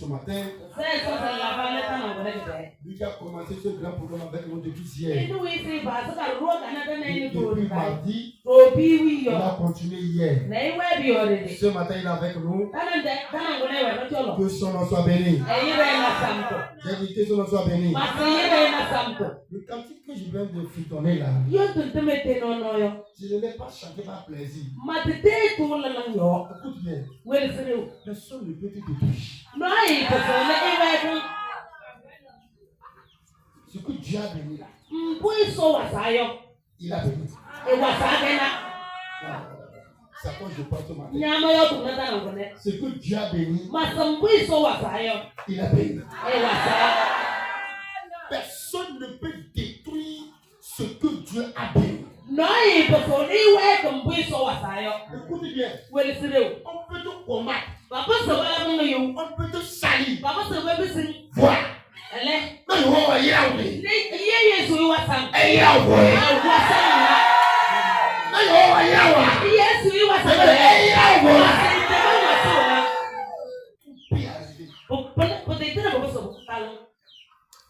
ce matin. Lui qui a commencé ce grand programme avec nous depuis hier. Depuis mardi, il a continué hier. Ce matin, il est avec nous. Que son nom soit béni. J'ai dit que son nom soit béni. Le cantique que je viens de fredonner là, je ne l'ai pas chanté par plaisir. Écoute bien. Personne ne peut te détruire. Ce que Dieu a béni là, il a béni. C'est quand je parle ce matin. Ce que Dieu a béni, il a béni. Personne ne peut détruire ce que Dieu a béni. Écoute bien. On peut te combattre. On peut te salir. Voilà. Mais on va y aller.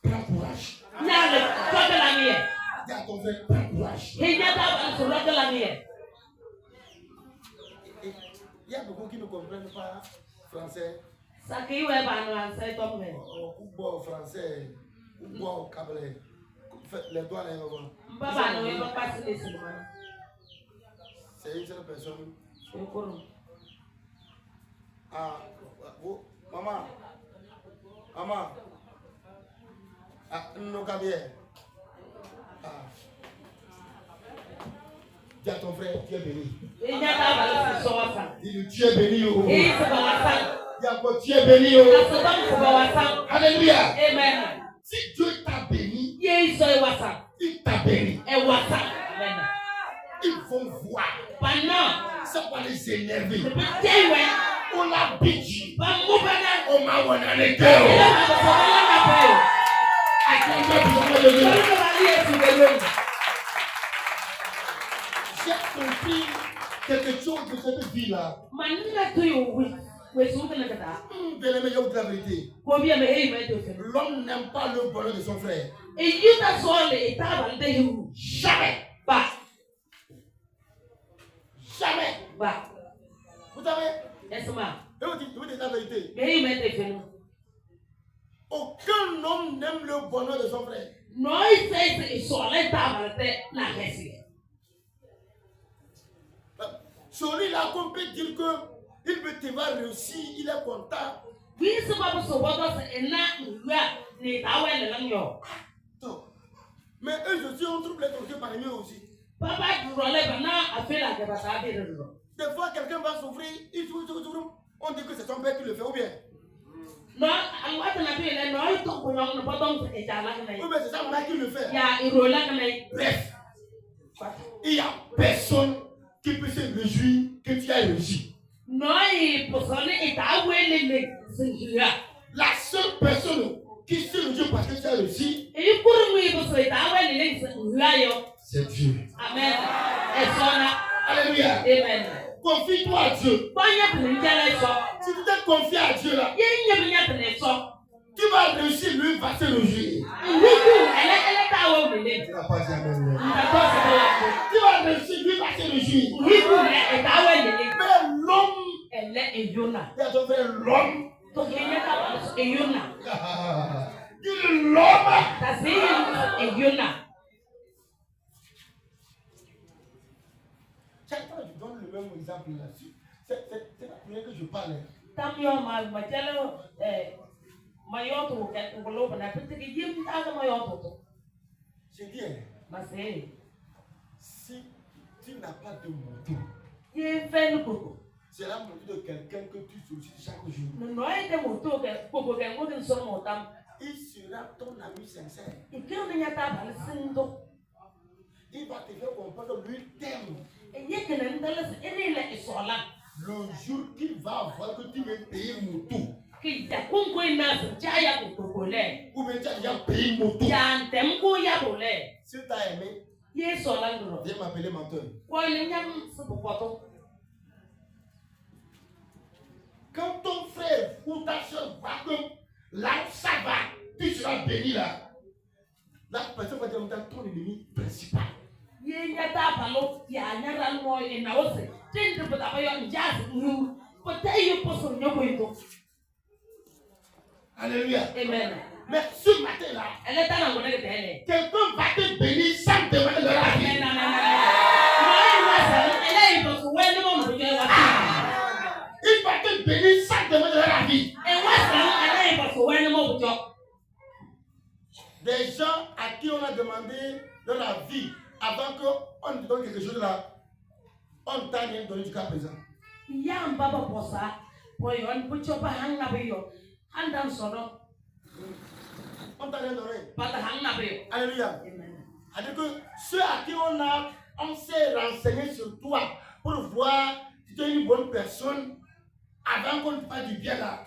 Prends courage. Dis à ton frère, prends courage. Il y a beaucoup qui ne comprennent pas français. Ou boire français, ou boire au cabaret. Les doigts là, c'est une seule personne. Ah, maman. Ah, non, Gabriel. Ah. Dis à ton frère, tu es béni. Dis-lui, tu es béni. Dis encore, tu es béni. Alléluia. Amen. Si Dieu t'a béni, il t'a béni. Ils vont voir. C'est pas les énerver. On l'a bidji. On m'a wanné cœur. J'ai compris quelque chose de cette vie-là. La vérité. L'homme n'aime pas le bonheur de son frère. Jamais. Jamais. Vous savez? Je vous dis la vérité. Aucun homme n'aime le bonheur de son frère. Celui-là qu'on peut dire que il peut te voir réussir, il est content. Mais eux aussi ont trouvé les trucs parmi eux aussi. Des fois, quelqu'un va souffrir, on dit que c'est son père qui le fait, ou bien? Ou bien c'est sa mère qui le fait. Bref, il n'y a personne qui peut se réjouir que tu as réussi. La seule personne qui se réjouit parce que tu as réussi, c'est Dieu. Amen. Alléluia. Amen. Confie-toi à Dieu. Si tu te confies à Dieu là, tu vas réussir, lui va se réjouir. Tu vas réussir, lui va se réjouir. Mais l'homme, chaque fois je donne le même exemple là-dessus. C'est la première que je parle. J'ai dit, si tu n'as pas de moto, c'est la moto de quelqu'un que tu sollicites chaque jour. Il sera ton ami sincère. Il va te faire comprendre que lui t'aime. Le jour qu'il va voir que tu veux payer moto, ou bien tu as déjà payé moto, si tu as aimé, viens m'appeler menteur. Quand ton frère ou ta soeur voit que là où ça va, tu seras béni là. La personne va dire ton ennemi principal. Alléluia. Amen. Mais ce matin-là, quelqu'un va te bénir sans demander leur avis. Il va te bénir sans demander leur avis. Des gens à qui on a demandé leur avis avant qu'on te donne quelque chose là, on ne t'a rien donné jusqu'à présent. On t'a rien donné. Alléluia. C'est-à-dire que ceux à qui on s'est renseigné sur toi pour voir si tu es une bonne personne avant qu'on te fasse du bien là.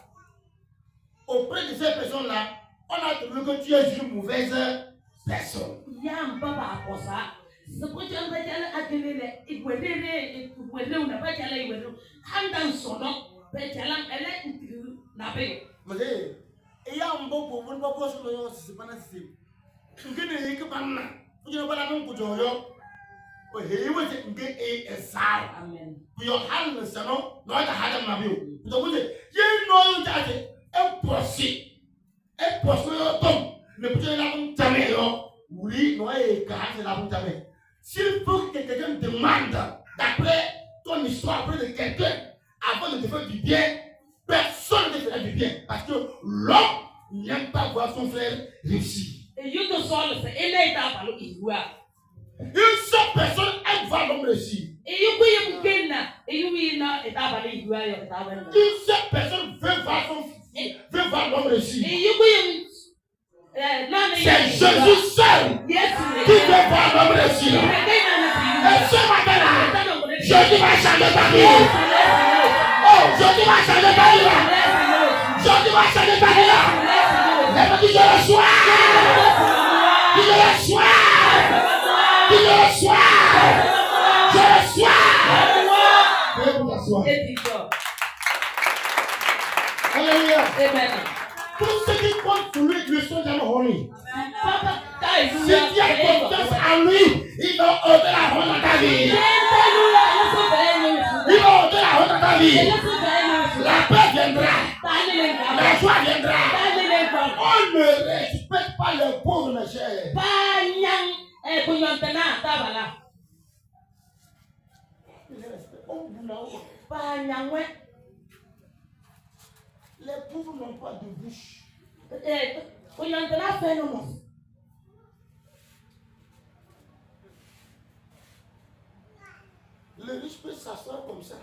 Auprès de ces personnes-là, on a trouvé que tu es une mauvaise personne. Il y a un bon pour vous, c'est pas nécessaire. Tu ne peux pas Amen. Your hand is no, not a hand of you. The way you know that impossible. Ne peut-être pas tameo. Oui, non, et car c'est la tamé. S'il faut que quelqu'un demande d'après ton histoire, après de quelqu'un, avant de te faire du bien, personne ne te fera du bien. Parce que l'homme n'aime pas voir son frère réussir. Et you te sors, c'est élevé à une seule personne aime voir l'homme réussir. Une seule personne veut voir l'homme réussir. C'est Jésus seul qui veut voir l'homme réussir. Et ce matin-là, Jésus va changer ta vie. Oh, Jésus va changer ta vie. Jésus va changer ta vie. Et me dit, je le sois. Je le sois. Je le sois. Je le sois. Alléluia. Amen. Tous ceux qui comptent sur lui ne sont jamais honorés. Si tu as confiance en lui, il va ôter la honte dans ta vie. Il va ôter la honte dans ta vie. La paix viendra. La joie viendra. On ne respecte pas les pauvres, mes chers. Les pauvres n'ont pas de bouche. Le riche peut s'asseoir comme ça.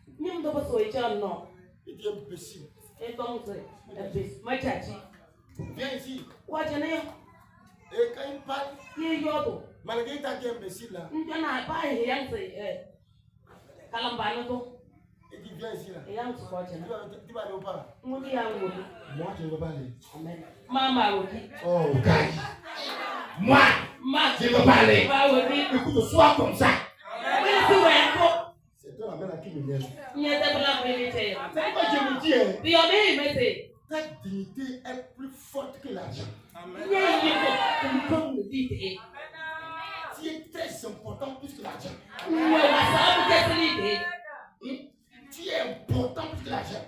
Il dit imbécile. Viens ici. Et quand il parle, malgré qu'il t'a dit imbécile là, il dit viens ici là. Tu vas aller au pas. Moi je ne veux pas aller. Oh, gars. Moi je ne veux pas aller. Écoute, sois comme ça. C'est toi la belle à qui me lève. C'est pourquoi je me dis, ta dignité est plus forte que l'argent. Tu es très important plus que l'argent. Tu es important plus que l'argent.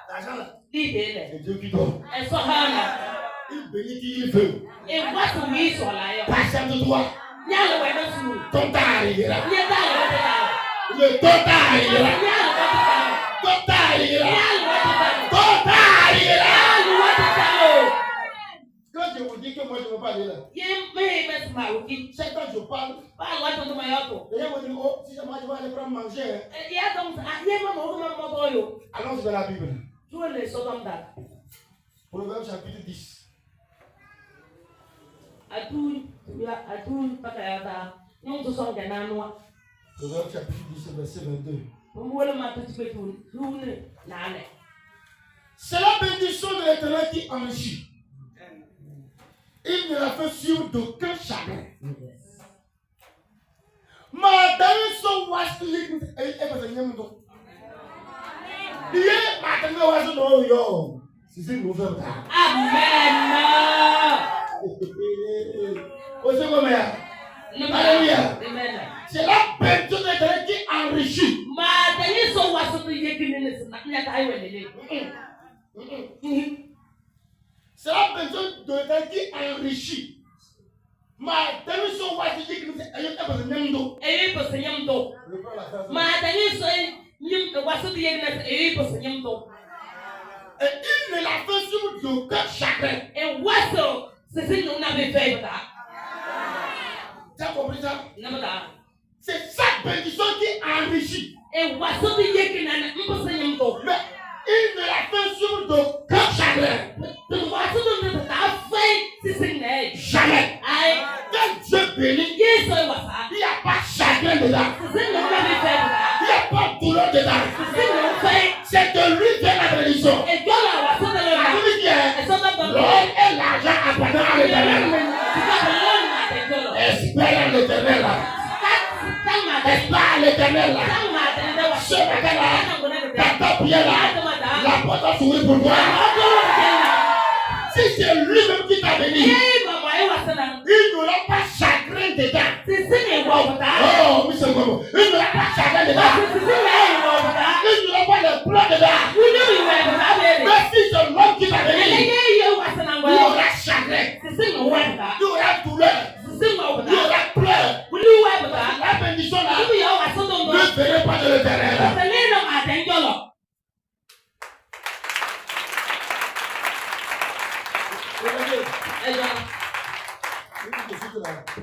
L'argent là, c'est Dieu qui donne. Il bénit qui il veut. Patiente de toi. Ton temps arrivera. Le temps arrivera. Ton temps arrivera. Ton temps arrivera. Quand je vous dis que moi je ne veux pas aller là, c'est quand je parle. Les gens vont dire, oh, si moi je vais aller prendre manger. Allons dans la Bible. Proverbe chapitre 10. Proverbe chapitre 10, verset 22. C'est la bénédiction de l'Éternel qui enrichit. Il ne la fait sur d'aucun chagrin. Ma dernière so was living Yeah, Martin wasn't all your. C'est une nouvelle. Amen. Alléluia. C'est la personne qui enrichit. C'est la personne qui enrichit. Ma démission va te dire que c'est un peu de Nyamdo. Et parce que Nyamdo. Ma démission va se dire que c'est Nyamdo. Et il ne l'a fait sur aucun chagrin. Et Wasso, c'est ce que nous avons fait. Tu as compris ça? C'est cette bénédiction qui enrichit. Et Wasso dit que nous avons fait Nyamdo. Mais il ne l'a fait sur aucun chagrin. Wasso dit que nous avons fait jamais. Quand Dieu bénit, il n'y a pas chagrin dedans. Il n'y a pas douleur dedans. C'est de lui vient la bénédiction. La Bible dit, l'or et l'argent appartiennent à l'Éternel. Espère l'Éternel. Espère l'Éternel. Ce matin-là, dans ta prière, la porte a s'ouvrir pour toi. Si c'est lui-même qui t'a béni, il n'y aura pas chagrin dedans. Oh, monsieur Gomo, il n'y aura pas chagrin dedans. Il n'y aura pas de pleurs dedans. Mais si c'est l'homme qui t'a béni, il y aura chagrin. Il y aura douleur. Il y aura pleurs. La bénédiction là ne verrait pas de l'Éternel.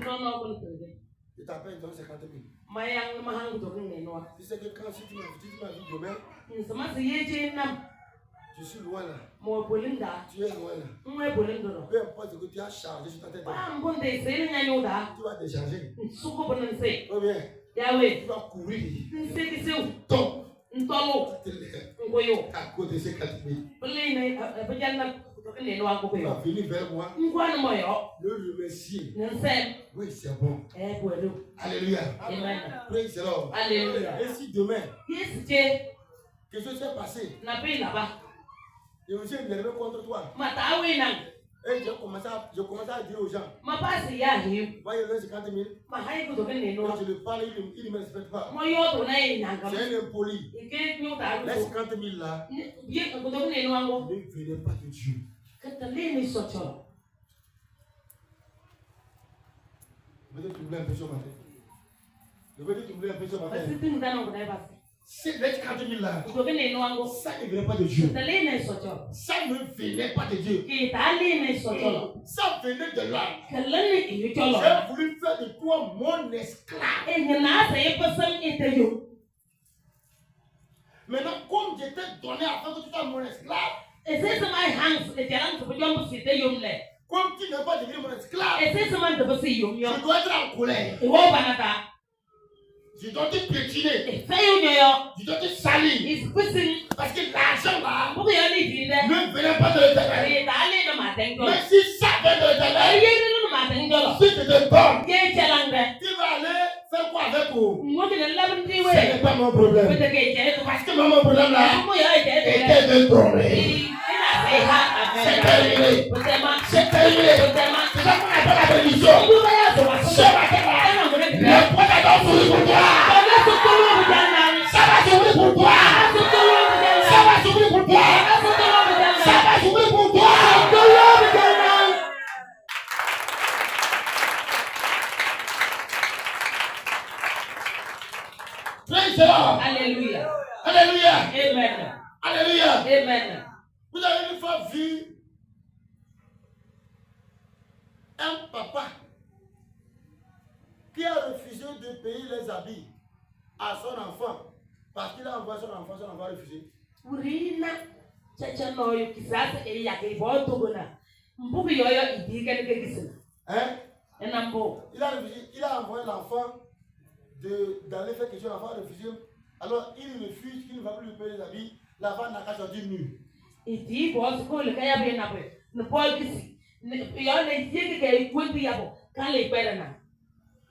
Non, il t'appelle, il donne 50 000. Si c'est que quand si tu m'as vu demain, je suis loin là. Tu es loin là. Peu importe ce que tu as chargé sur ta tête, tu vas décharger. Oh bien, tu vas courir. Donc, à cause de ces 4 000. Il va venir vers moi. Le remercier. Oui, c'est bon. Alléluia. Amen. Praise the Lord. Alléluia. Et si demain, quelque chose s'est passé, et monsieur est venu contre toi, et je commence à dire aux gens, voyez le 50 000, quand je le parle, il ne me respecte pas. C'est un impoli. Les 50 000 là, ne venez pas de Dieu. Vous êtes troublé un peu ce matin. C'est les 40 000 là. Ça ne venait pas de Dieu. Ça ne venait pas de Dieu. Ça venait de l'homme. J'ai voulu faire de toi mon esclave. Maintenant, comme j'étais donné à faire que tu sois mon esclave, comme tu n'es pas devenu mon esclave, je dois être en colère. Je dois te piétiner. Je dois te salir. Parce que l'argent là ne venait pas de l'Éternel. Mais si ça vient de l'Éternel, si tu te donnes, tu vas aller faire quoi avec vous? Ce n'est pas mon problème. Parce que mon problème là était de tromper. C'est terminé. C'est terminé. C'est ça qu'on appelle la bénédiction. Ce matin-là, le prophète va s'ouvrir pour toi. Ça va s'ouvrir pour toi. Ça va s'ouvrir pour toi. Ça va s'ouvrir pour toi. Praise the Lord. Alléluia. Alléluia. Amen. Alléluia. Amen. Vous avez une fois vu un papa qui a refusé de payer les habits à son enfant parce qu'il a envoyé son enfant a refusé. Hein? Il a envoyé l'enfant d'aller faire quelque chose, l'enfant a refusé. Alors il refuse qu'il ne va plus lui payer les habits. L'enfant n'a qu'à sortir nu.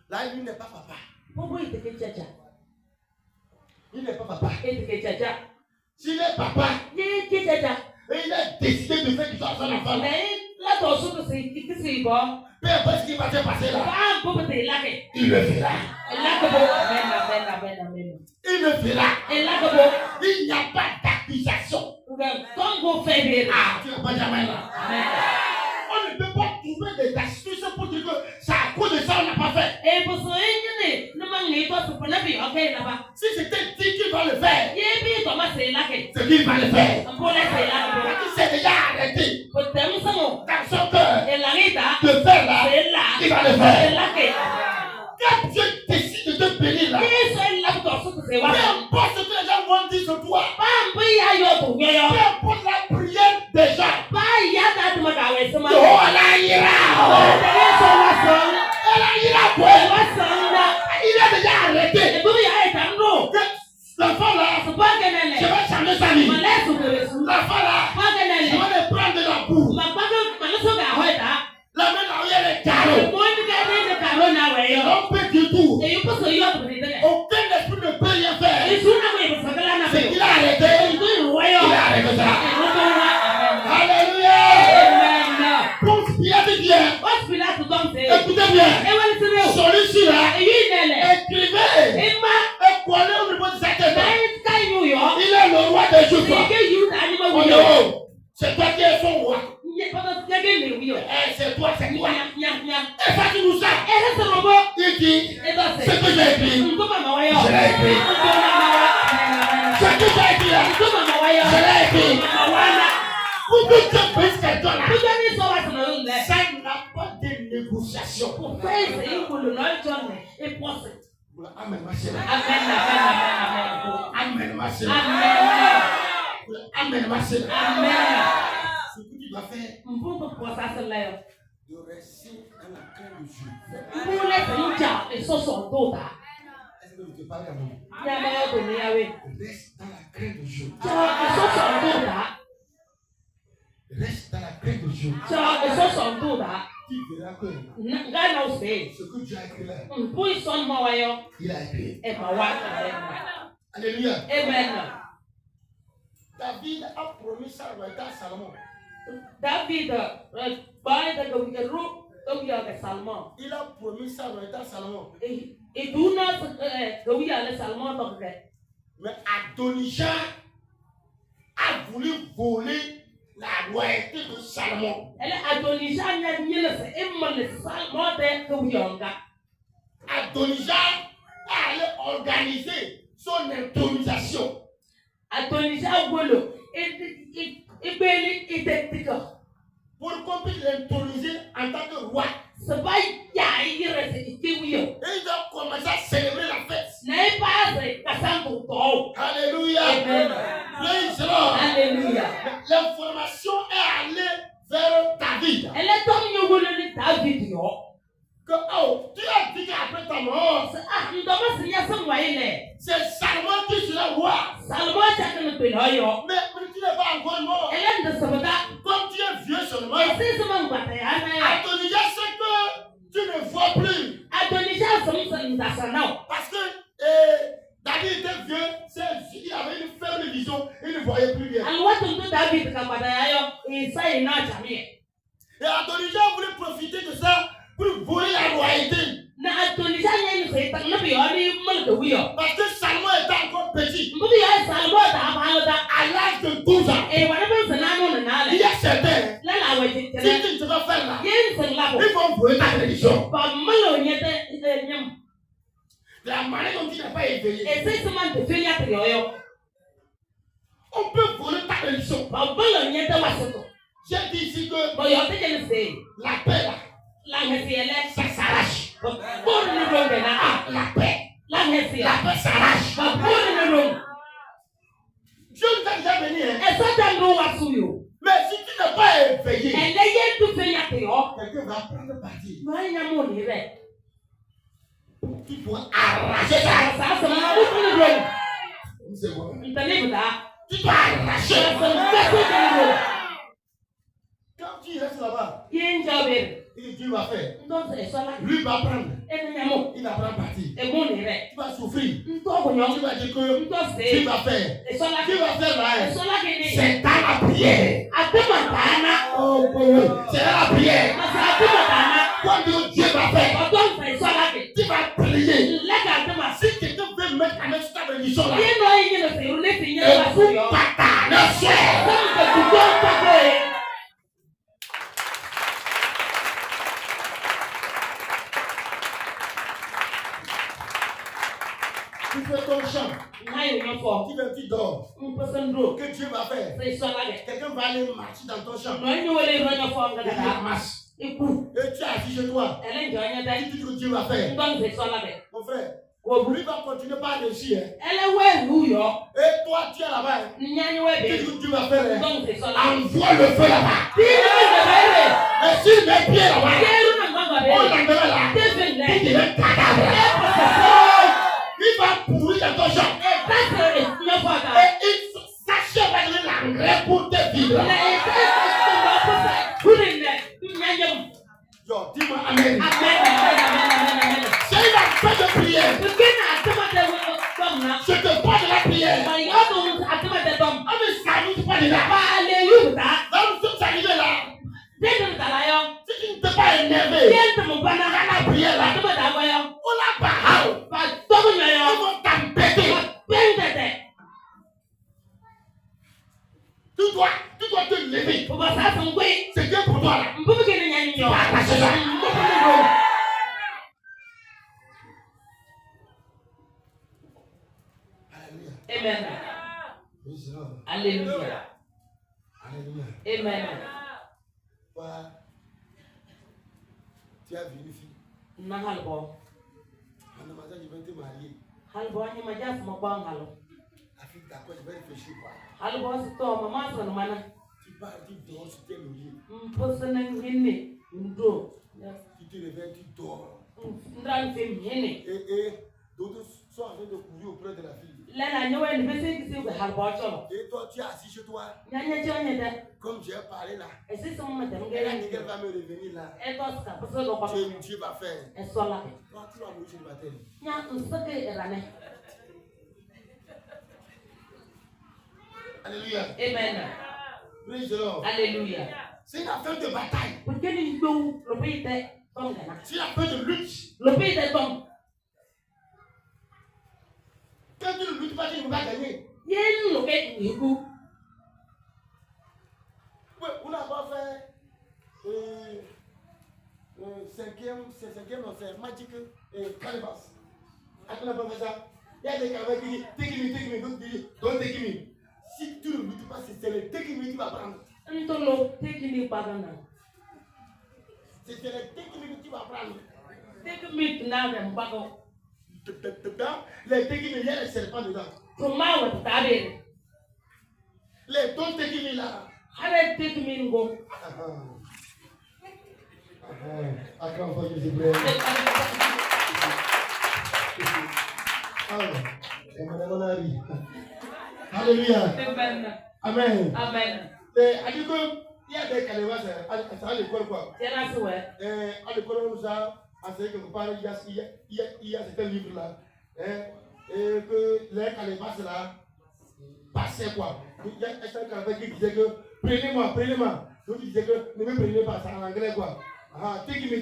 Là, lui n'est pas papa. Il n'est pas papa. S'il est papa, et il a décidé de faire du temps à son enfant, peu importe ce qui va se passer là, il le fera. Il le fera. Il n'y a pas d'accusation. Ah, tu n'as pas jamais là. On ne peut pas trouver des astuces pour dire que c'est à cause de ça on n'a pas fait. Si c'était dit qu'il va le faire, c'est qu'il va le faire. Il s'est déjà arrêté dans son cœur de faire là, il va le faire. Quand Dieu décide de te bénir là, peu importe ce que les gens vont dire sur toi, peu importe la prière des gens, elle ira quoi? Il a déjà arrêté. L'enfant là, je vais changer sa vie. L'enfant là, je vais le prendre de la boue. La main là où il y a les carreaux. On peut du tout. Aucun esprit ne peut rien faire. C'est qu'il a arrêté. Il a arrêté ça. Alléluia. Ponce Pilate dit bien. Écoutez bien. Celui-ci là, écrivez. Et collez au niveau de sa tête. Il est le roi des Juifs. C'est toi qui es son roi. C'est toi, c'est toi. Et ça tu nous as. Il dit, ce que j'ai écrit, je l'ai écrit. Ce que j'ai écrit là, je l'ai écrit. Pour que tu puisses que toi là, ça n'a pas de négociation. Amen, ma chérie. Amen, ma chérie. Amen, ma chérie. Ce que tu dois faire, de rester dans la crainte de Dieu. Est-ce que je te parle à moi? Reste dans la crainte de Dieu. Reste dans la crainte de Dieu. Tu verras que ce que Dieu a écrit là, il a écrit. Alléluia. Amen. David a promis ça à Salomon. David, il a promis ça à Salomon. Mais Adonijah a voulu voler la royauté de Salomon. Adonijah allait organiser son intronisation. Pour qu'on puisse l'introniser en tant que roi. Et il doit commencer à célébrer la fête. Alléluia. Praise the Lord. Alléluia. L'information est allée vers David. Que tu as dit qu'après ta mort, c'est Salomon qui sera roi. Mais tu n'es pas encore mort. Comme tu es vieux seulement, Adonijah sait que tu ne vois plus. Parce que David était vieux, il avait une faible vision, il ne voyait plus bien. Et Adonijah voulait profiter de ça pour voler la royauté. Parce que Salomon était encore petit. À l'âge de 12 ans. Il y a certains, si tu ne sais pas faire là, ils vont voler ta religion. La manière dont tu n'es pas éveillé. On peut voler ta religion. J'ai dit ici que la paix là, ça s'arrache. La paix s'arrache. Dieu nous a déjà béni. Mais si tu n'es pas éveillé, quelqu'un va prendre parti. Tu dois arracher ça. Tu dois arracher. Quand tu restes là-bas, Dieu va faire. Lui va prendre. Il va prendre parti. Tu vas souffrir. Tu vas dire que tu vas faire. Tu vas faire là. C'est dans la prière. Oh, c'est dans la prière. Quand Dieu va faire, tu vas prier. Si quelqu'un veut mettre un extra bénédiction là, et vous partagez le ciel. Tu fais ton chant. Tu dors. Que Dieu va faire. Quelqu'un va aller marcher dans ton champ. Il marche. Et tu es assis chez toi. Tu dis que Dieu va faire. Mon frère, lui va continuer par réussir. Et toi, tu es là-bas. Tu dis que Dieu va faire. Envoie le feu là-bas. Et s'il met pied là-bas, on l'enverra là. Il devient cadavre. Il va pourrir dans ton champ. Et sa chair va devenir l'engrais pour te vivre. Yo, dis-moi amen. C'est une affaire de prière. Je te parle de la prière. On ne s'amuse pas de là. Là, nous sommes arrivés là. Si tu ne t'es pas énervé, dans la prière là, on la barre. Ils vont t'embêter. Tu dois te lever. C'est Dieu pour toi là. Amen. Alléluia. Alléluia. Amen. Tu as vu une fille. En Amazon, je vais te marier. La fille, d'accord, je vais réfléchir quoi. Tu pars, tu dors sur tes logiques. Tu te réveilles, tu dors. Et d'autres sont en train de courir auprès de la fille. Et toi, tu es assis chez toi. Comme j'ai parlé là. Elle a dit qu'elle va me revenir là. Dieu va faire. Toi, tu vas mourir célibataire. Alléluia. Amen. Praise the Lord. Alléluia. C'est une affaire de bataille. C'est une affaire de lutte. Quand tu ne luttes pas, tu ne vas pas gagner. Oui, on n'a pas fait cinquième, non, c'est Magic Calibas. On n'a pas fait ça. Il y a des camarades qui disent take me, d'autres disent don't take me. Si tu ne luttes pas, c'est le take me que tu vas prendre. C'est le take me que tu vas prendre. Dedans, les take me, il y a les serpents dedans. Les don't take me là. Acclame pour Jésus. Alléluia. Amen. Amen. Il y a des calibas à l'école quoi. À l'école on nous a enseigné quelque part il y a certains livres là. Et que les calibas là passaient quoi. Il y a un calibas qui disait que prenez-moi. D'autres disaient que ne me prenez pas, ça en anglais quoi. Take me,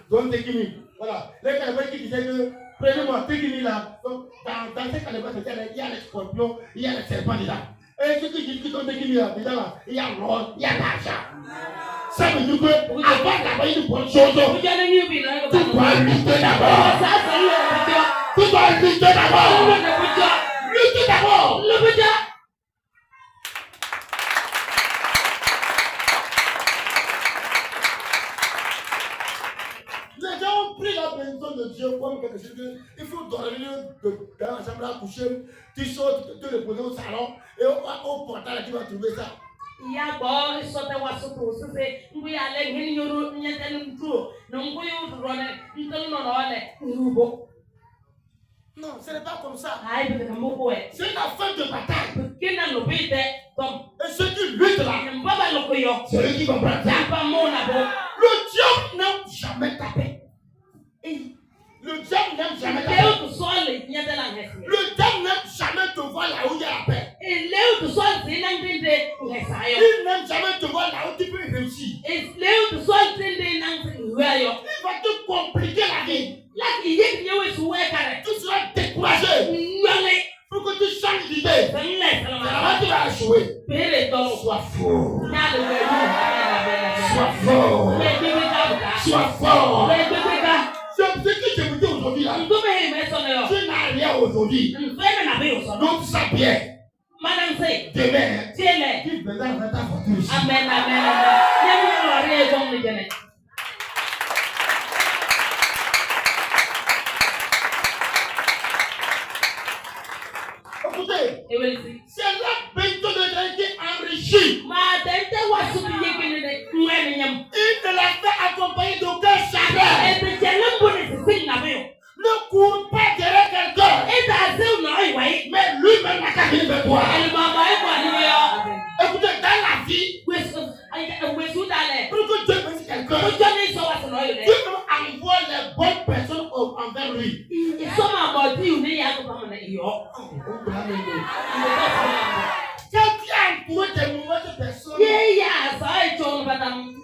don't take me. Voilà. Les calibas qui disaient que prenez-moi, take me là. Donc dans ces calibas, il y a les scorpions, il y a les serpents dedans. Et ceux qui disent que don't take me là, dedans là, il y a l'or, il y a l'argent. Ça veut dire que avant d'avoir une bonne chose, tu dois lutter d'abord. Lutter d'abord. Les gens ont pris la bénédiction de Dieu comme quelque chose que il faut dormir dans la chambre à coucher, tu sors, te reposer au salon et au portail tu vas trouver ça. Non, ce n'est pas comme ça. C'est une affaire de bataille. Et ceux qui luttent là, c'est eux qui vont prendre ça. Le diable réussir. Il va te compliquer la vie. Tu seras découragé. Pour que tu changes d'idée. Là-bas, tu vas échouer. Sois fort. Sois fort. Sois fort. C'est ce que je vous dis aujourd'hui là. Tu n'as rien aujourd'hui. Donc tu sais bien. Demain, tu viendras avec ta fortune ici. Amen. Écoutez, c'est là bientôt de été enrichi. Il ne l'a fait accompagner d'aucun chagrin. Ne cours pas derrière quelqu'un. Mais lui-même n'a qu'à venir vers toi. Écoutez, dans la vie, pour que Dieu bénisse quelqu'un, Dieu envoie les bonnes personnes envers lui. Quand tu as entouré des mauvaises personnes, tu ne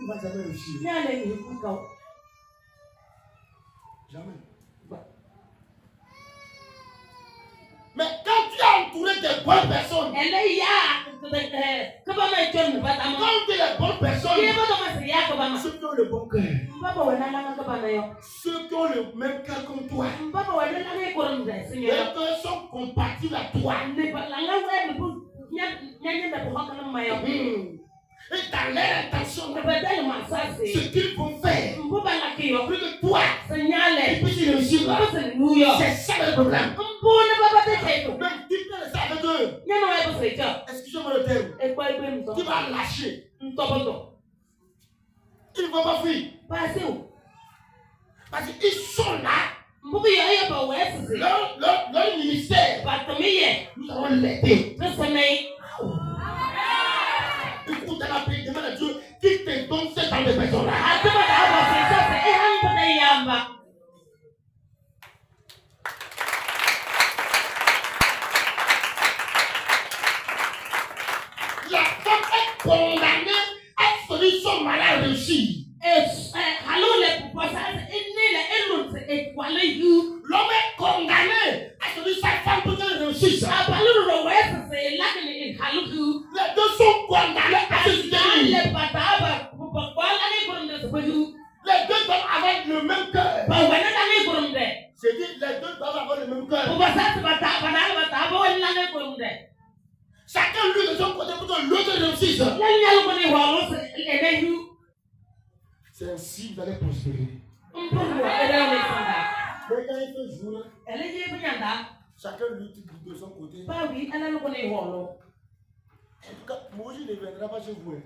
vas jamais réussir. Jamais. Mais quand tu as entouré des bonnes personnes, quand tu es les bonnes personnes, ceux qui ont le bon cœur, ceux qui ont le même cœur comme toi, les cœurs sont compatibles à toi. Et dans leur intention, ce qu'ils vont faire, pour que toi, tu puisses réussir là, c'est ça le problème. Même tu fais ça avec eux. Excusez-moi le terme. Tu vas lâcher. Ils ne vont pas fuir. Parce qu'ils sont là. Leur ministère, nous allons l'aider. Écoute, dans la prière, demande à Dieu qui te donne ce genre de personnes-là. La femme est condamnée à celui son malade réussi. L'homme est condamné à celui sa femme pour qu'elle réussisse. Les deux sont condamnés à se détruire. Les deux doivent avoir le même cœur. C'est dit, les deux doivent avoir le même cœur. Chacun lui de son côté pour que l'autre réussisse. C'est ainsi que vous allez prospérer. Mais quand il fait jour, chacun lutte de son côté. En tout cas, Moïse ne viendra pas chez vous.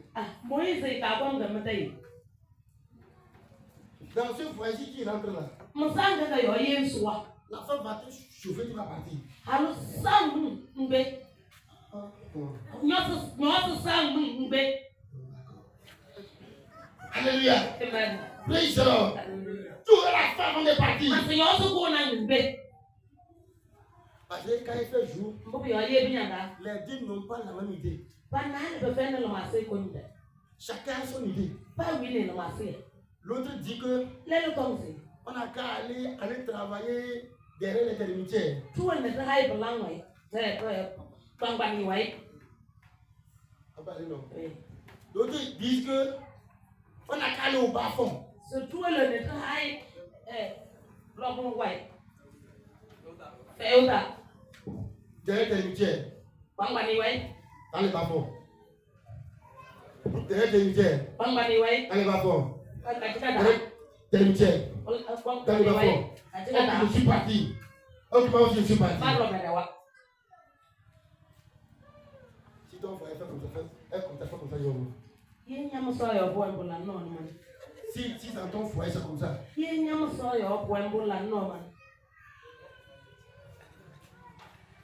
Dans ce foyer qui rentre là, la femme va te chauffer, tu vas partir. Alléluia. Praise the Lord. Tu es la femme, on est parti. Parce que quand il fait jour, les dîmes n'ont pas la même idée. Chacun a son idée. L'autre dit que on n'a qu'à aller travailler derrière les termitières. D'autres disent que on n'a qu'à aller au bas fond. Derrière les termitières. Dans les bas fond. Derrière les termitières. Dans les bas fond. Termitières. Dans les bas fond. Ok, je suis parti. Ok, moi aussi je suis parti. Si ton frère fait comme ça, Si dans ton foyer c'est comme ça.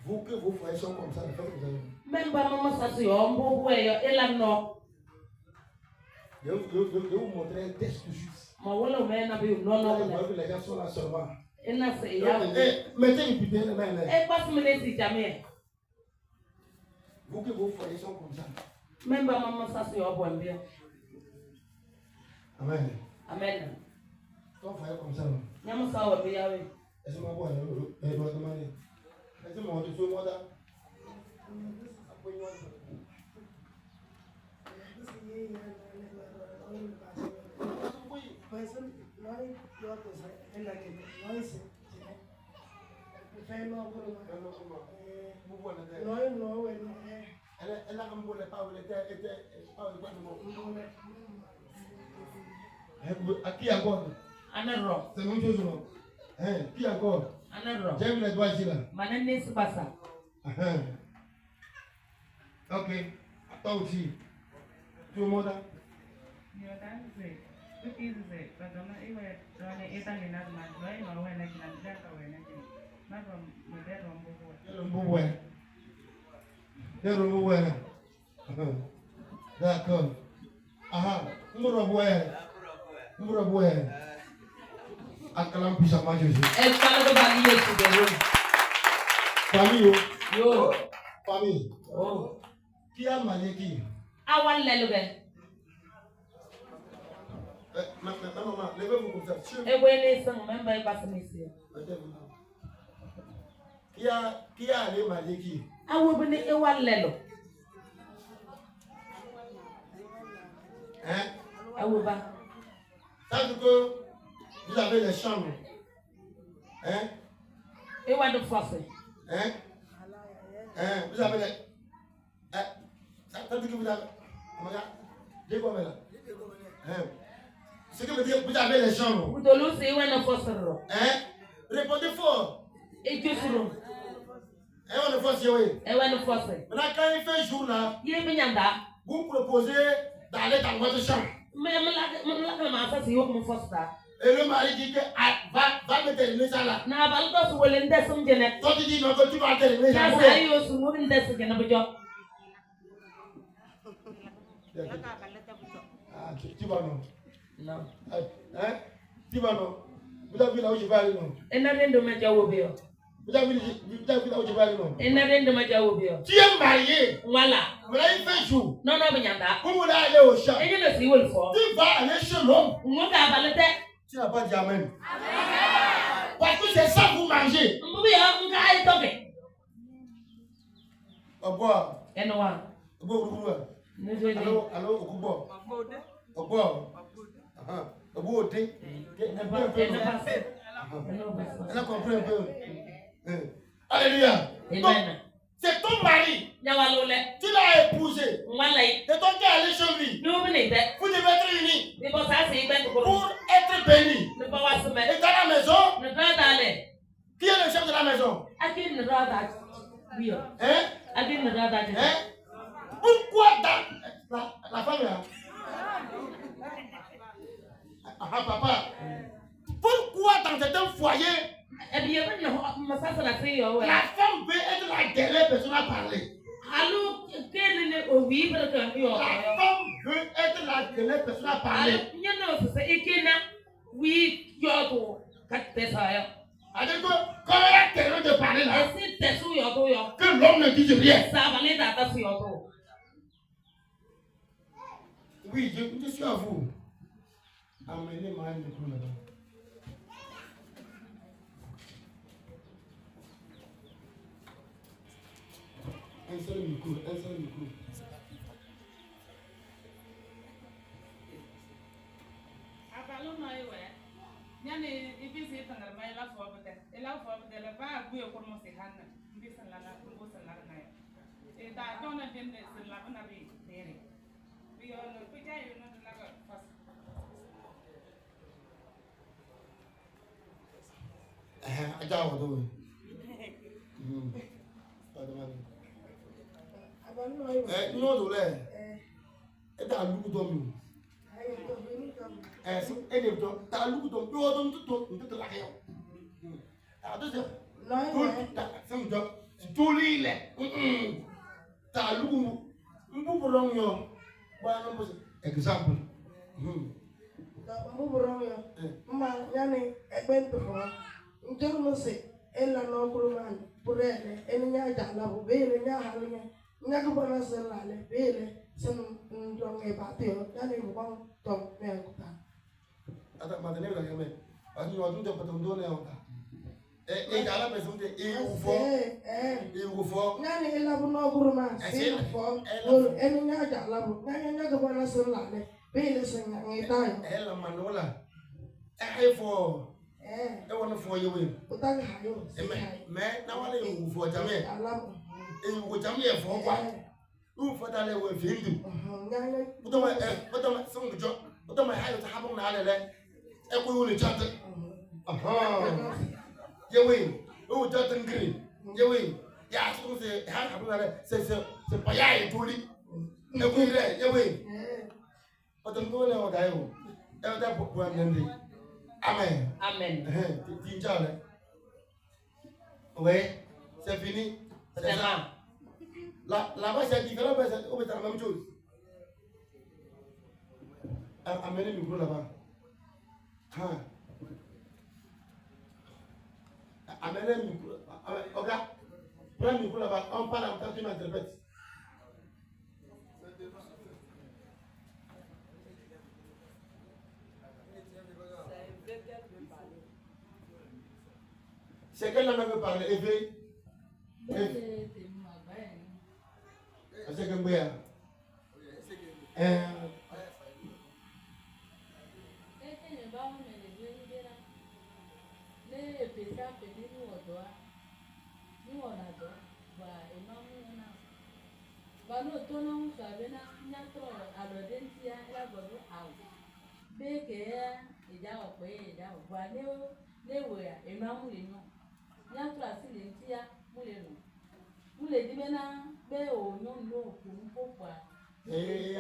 Vous que vos foyers sont comme ça, faites comme ça. Même pas maman ça c'est je vais vous montrer un test de justice. Les gens sont là seulement. Mettez une putain de main là. Vous que vos foyers sont comme ça. Même pas maman ça c'est Amen. Amen. Ton frère comme ça. Nyam sa wa be yawe. Est-ce que moi boire le doit demander. Est-ce que moi tu moi là? Elle a un bon pas à qui encore? Anaro. C'est mon chose non? Qui encore? Anaro. J'aime les doigts ici là. Manene se passa. Ok. Toi aussi. Tout le monde là? D'accord. Aha, Mouroué. Akalam puissant ma Jésus. Elle parle de balier sur des roues. Famille. Yo. Famille. Oh. Qui a marié qui? Awan lelube. Maman, levez-vous comme ça. Et vous les sang, même pas passer ici. Qui a allé marier qui? Awo bene ewan lelo. Hein? Awo ba. Ça veut dire que vous avez les chambres. Hein? Ewan de force. Hein? Vous avez les. Ça veut dire que vous avez. Regarde, deux comme là. Ce que veut dire que vous avez les chambres. Vous devez aussi ewan de force. Hein? Répondez fort. Et tu sur. Ewan de force, oui. Ewan de force. Maintenant, quand il fait jour là, vous proposez d'aller dans votre chambre. Mais ça c'est mon force là. Et le mari dit que va me terminer ça là. Na baldo su wele ndes mjene. Toi tu dis non que tu vas terminer ça. Ça ayo su mo ndes gena bojo. Ah, tu vas non. Non. Hein? Tu vas non. Vous avez vu là où je vais aller non. Et na rendo ma jawo bio. Vous avez vu là où je vais aller non. Et na rendo ma jawo bio. Tu es marié. Voilà. Voilà il fait jour. Non non binyanda. Vous voulez aller au champ. Et je ne suis wol fo. Tu vas aller chez l'homme. Mo ga balete. Tu n'as pas dit amen. Parce que c'est ça que vous mangez. Mbubi ya nga ay toke. Au bois. Enwa. Au bois. Allô, au bois. Au bois. Au bois. Elle a compris un peu. Alléluia. Amen. C'est ton mari. Tu l'as épousé. C'est toi qui es allé chez lui. Vous devez être unis pour être bénis. Et dans la maison, qui est le chef de la maison? Hein? Pourquoi dans la femme là? Papa. Pourquoi dans un foyer, la femme peut être la dernière personne à parler? La femme veut être la dernière personne à parler. Alors que quand elle a terminé de parler là, que l'homme ne dise rien. Oui, je suis à vous. Amenez-moi un micro là-bas. Un seul micro. Example. Ella no kuruman purele enya jala bu bele nya halunya nya ko bana selale bele sen ndong e batio yani bu bang tong me ko ta Attends, maintenant, la gamme. Parce que nous avons tout un peu donné en cas. Et dans la maison, et où fort. Et où fort. Nan est là pour nous pour ma. C'est fort. Elle n'y a pas là pour. Nan n'y a pas la seule là. Mais le Seigneur est là. Elle la manola. Elle est fort. Elle va nous faire jouer. Autant que hayo. Mais n'a pas les où fort jamais. Et où jamais est fort quoi. Où faut aller où vindu. Autant son job. Autant mais hayo ça habon na le. Elle peut le chat. Yewe, où j'attends gris. Yewe, ya c'est ha habon na c'est pas ya et tout li. Et puis yewe. Autant que le on gagne. Elle va pour prendre. Amen. Amen. Oui, c'est fini. C'est ça. Là-bas, c'est différent, mais c'est la même chose. Amenez le micro là-bas. Amenez le micro. Regarde, prends le micro là-bas. On parle en même temps, tu m'interprètes. C'est quelle langue veut parler? Éveil? C'est que moi.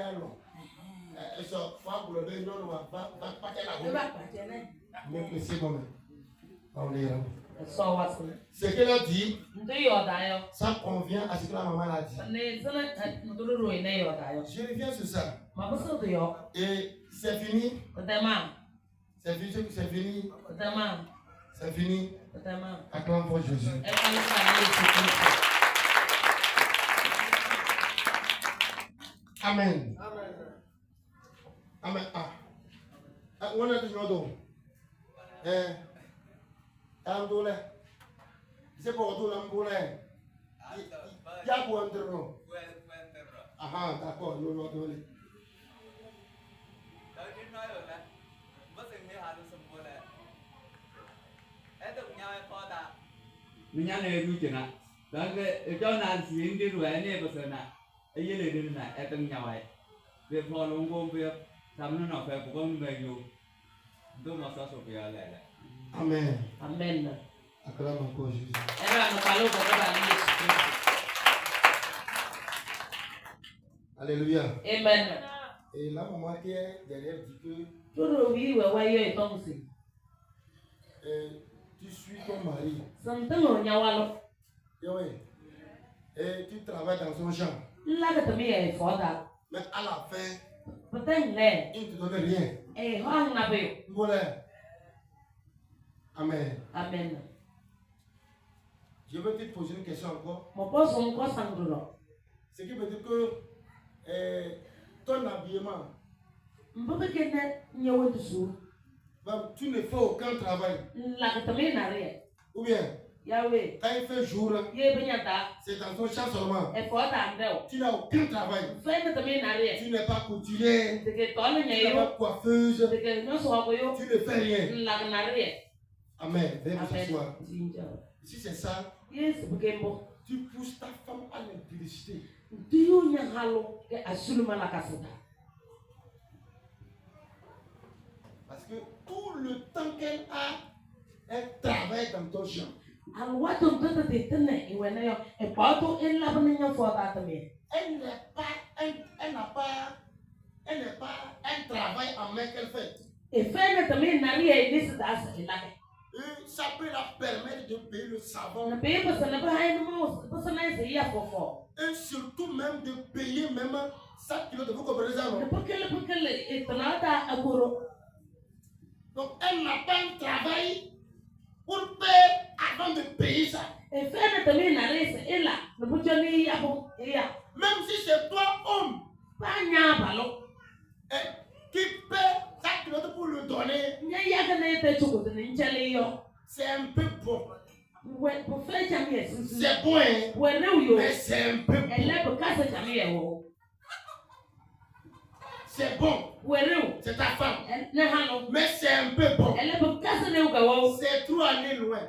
Alors, ça, pas pour le bien, non, on va pas mais c'est bon. Ce qu'elle a dit, ça convient à ce que la maman a dit. Je reviens sur ça. Et c'est fini. C'est fini. C'est fini. C'est fini. Acclame pour Jésus. Amen. Amen. On a dit non. Andole. C'est pour tout l'amboule. Il y a pour entrer non. Ah d'accord, nous nous donner. Mình nhớ này vui chuyện à, đó cái cho nàng xin cái rủi này bớt sơn à, ấy như này đây này, em từng nhau ấy, việc phò luôn công việc, làm nó nào phải cũng không về nhiều, tôi mà sao số việc lại. Amen. Amen. Acclame encore Jésus. Era no calor pour la vie. Alléluia. Amen. Et la maman qui est derrière dit que Todo oui ouais ouais ton aussi. Tu suis ton mari. Santango nyawalo. Oui. Et tu travailles dans son champ. La que también est foda. Mais à la fin, Peut-être il ne te donne rien. eh hang na be. Voilà. Amen. Amen. Je veux te poser une question encore. Mon poste on quoi sangro. Ce qui veut dire que ton habillement, Mbebe kene nyawo tusu. tu ne fais aucun travail. La que también na rien. Ou bien, Yahweh. quand il fait jour, Ye benyata. c'est dans ton champ seulement. E foda ndeo. Tu n'as aucun travail. Fais también na rien. Tu n'es pas couturier. De que tole Tu n'es nyayo. pas coiffeuse. De que no so akoyo. Tu ne fais rien. La na rien. Amen. Viens vous s'asseoir. Amen. Si c'est ça, Yes, bukembo. tu pousses ta femme à l'impudicité. Diyo nyangalo ke asuluma la kasuta. Parce que tout le temps qu'elle a, elle travaille dans ton champ. Alwato mtoto tetene iweneyo e pato ella banya foda tamé. Elle n'est pas un travail en main qu'elle fait. E fene tamé nani e nisdas ilake. Ça peut la permettre de payer le savon. Na be ba sana ba hay no ba sana se ya fofo. Et surtout même de payer même 5 kilos de vous comprenez ça non? Pekele e tanata aguro. Donc elle n'a pas un travail pour payer avant de payer ça. E fene tamé nani se ella no bujoni ya bo ya. Même si c'est toi homme Ba nya balo. qui paie 5 kilos pour le don. donné, c'est un peu bon. C'est bon, hein? Mais c'est un peu bon. C'est bon. C'est ta femme. Mais c'est un peu bon. C'est 3 années loin.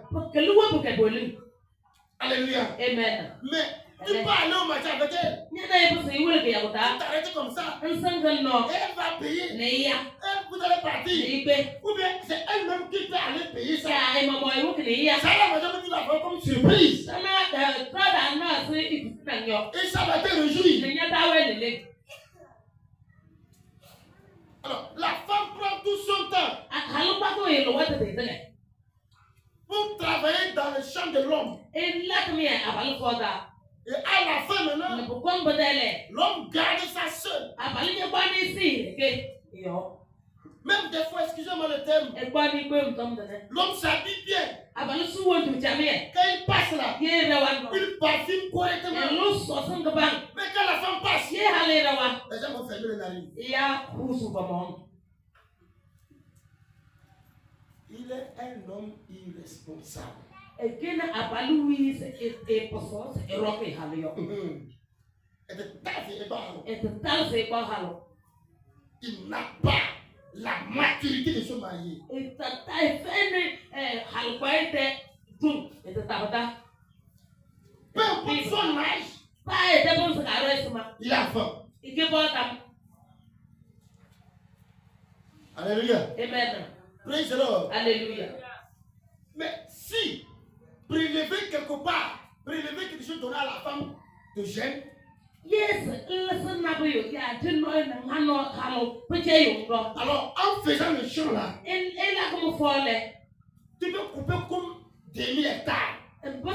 Alléluia. Amen. Mais tu peux aller au marché avec elle. Tu t'arrêtes comme ça. Elle va payer. Et vous allez partir. Ou bien c'est elle-même qui peut aller payer ça. Ça va me dire la comme surprise. Et ça va te réjouir. Alors, la femme prend tout son temps pour travailler dans le champ de l'homme. Et à la fin maintenant, l'homme garde sa sœur. Même des fois, excusez-moi le terme, l'homme s'habille bien. Quand il passe là, il parfume correctement. Mais quand la femme passe, les gens vont fermer le nariz. Il est un homme irresponsable. Il n'a pas la maturité de se marier. Peu importe son âge, il a faim. Alléluia. Amen. Praise the Lord. Alléluia. Mais si prélever quelque part, prélever quelque chose donné à la femme de gêne, alors en faisant le champ là, tu peux couper comme des 1000 hectares. Donc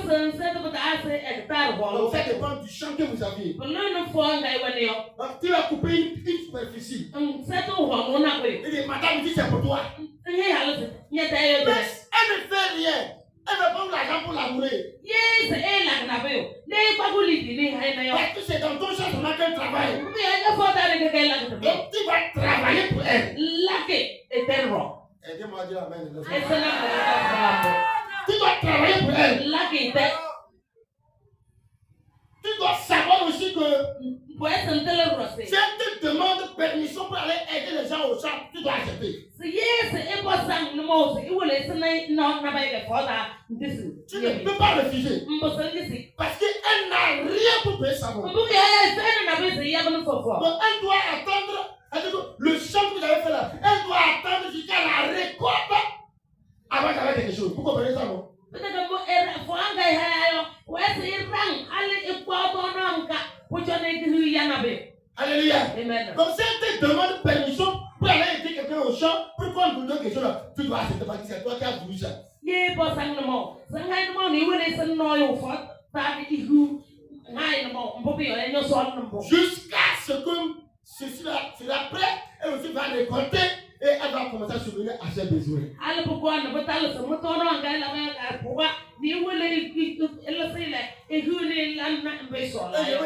ça dépend du champ que vous avez. Donc tu vas couper une superficie. Et madame dit c'est pour toi. Mais elle ne fait rien. Elle veut prendre l'argent pour labourer. Parce que c'est dans ton champ qu'elle travaille. Donc tu vas travailler pour elle. Aidez-moi à dire amen. Tu dois travailler pour elle. Tu dois savoir aussi que si elle te demande permission pour aller aider les gens au champ, tu dois accepter. Tu ne peux pas refuser. Parce qu'elle n'a rien pour payer sa mort. Donc elle doit attendre. Le champ que vous avez fait là, elle doit attendre jusqu'à la récolte avant d'avoir quelque chose. Vous comprenez ça, non? Alléluia. Amen. Donc si elle te demande permission pour aller aider quelqu'un au champ, pour qu'on te donne quelque chose là, tu dois accepter parce que c'est toi qui as voulu ça. Jusqu'à ce que ceci là sera prêt, elle aussi va récolter et elle va commencer à subvenir à ses besoins. Il va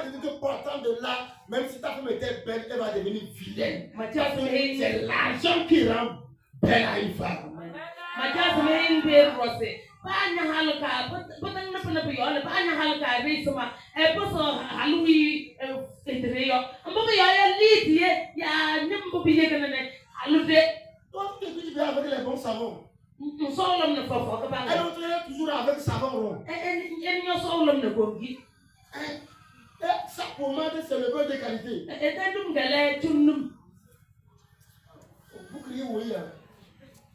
te dire que partant de là, même si ta femme était belle, elle va devenir vilaine. Parce que c'est l'argent qui rend belle à une femme. Toi, tu te dis avec les bons savons. Elle est toujours avec savon rond. Sa pommade, c'est le beurre de qualité. Vous criez oui.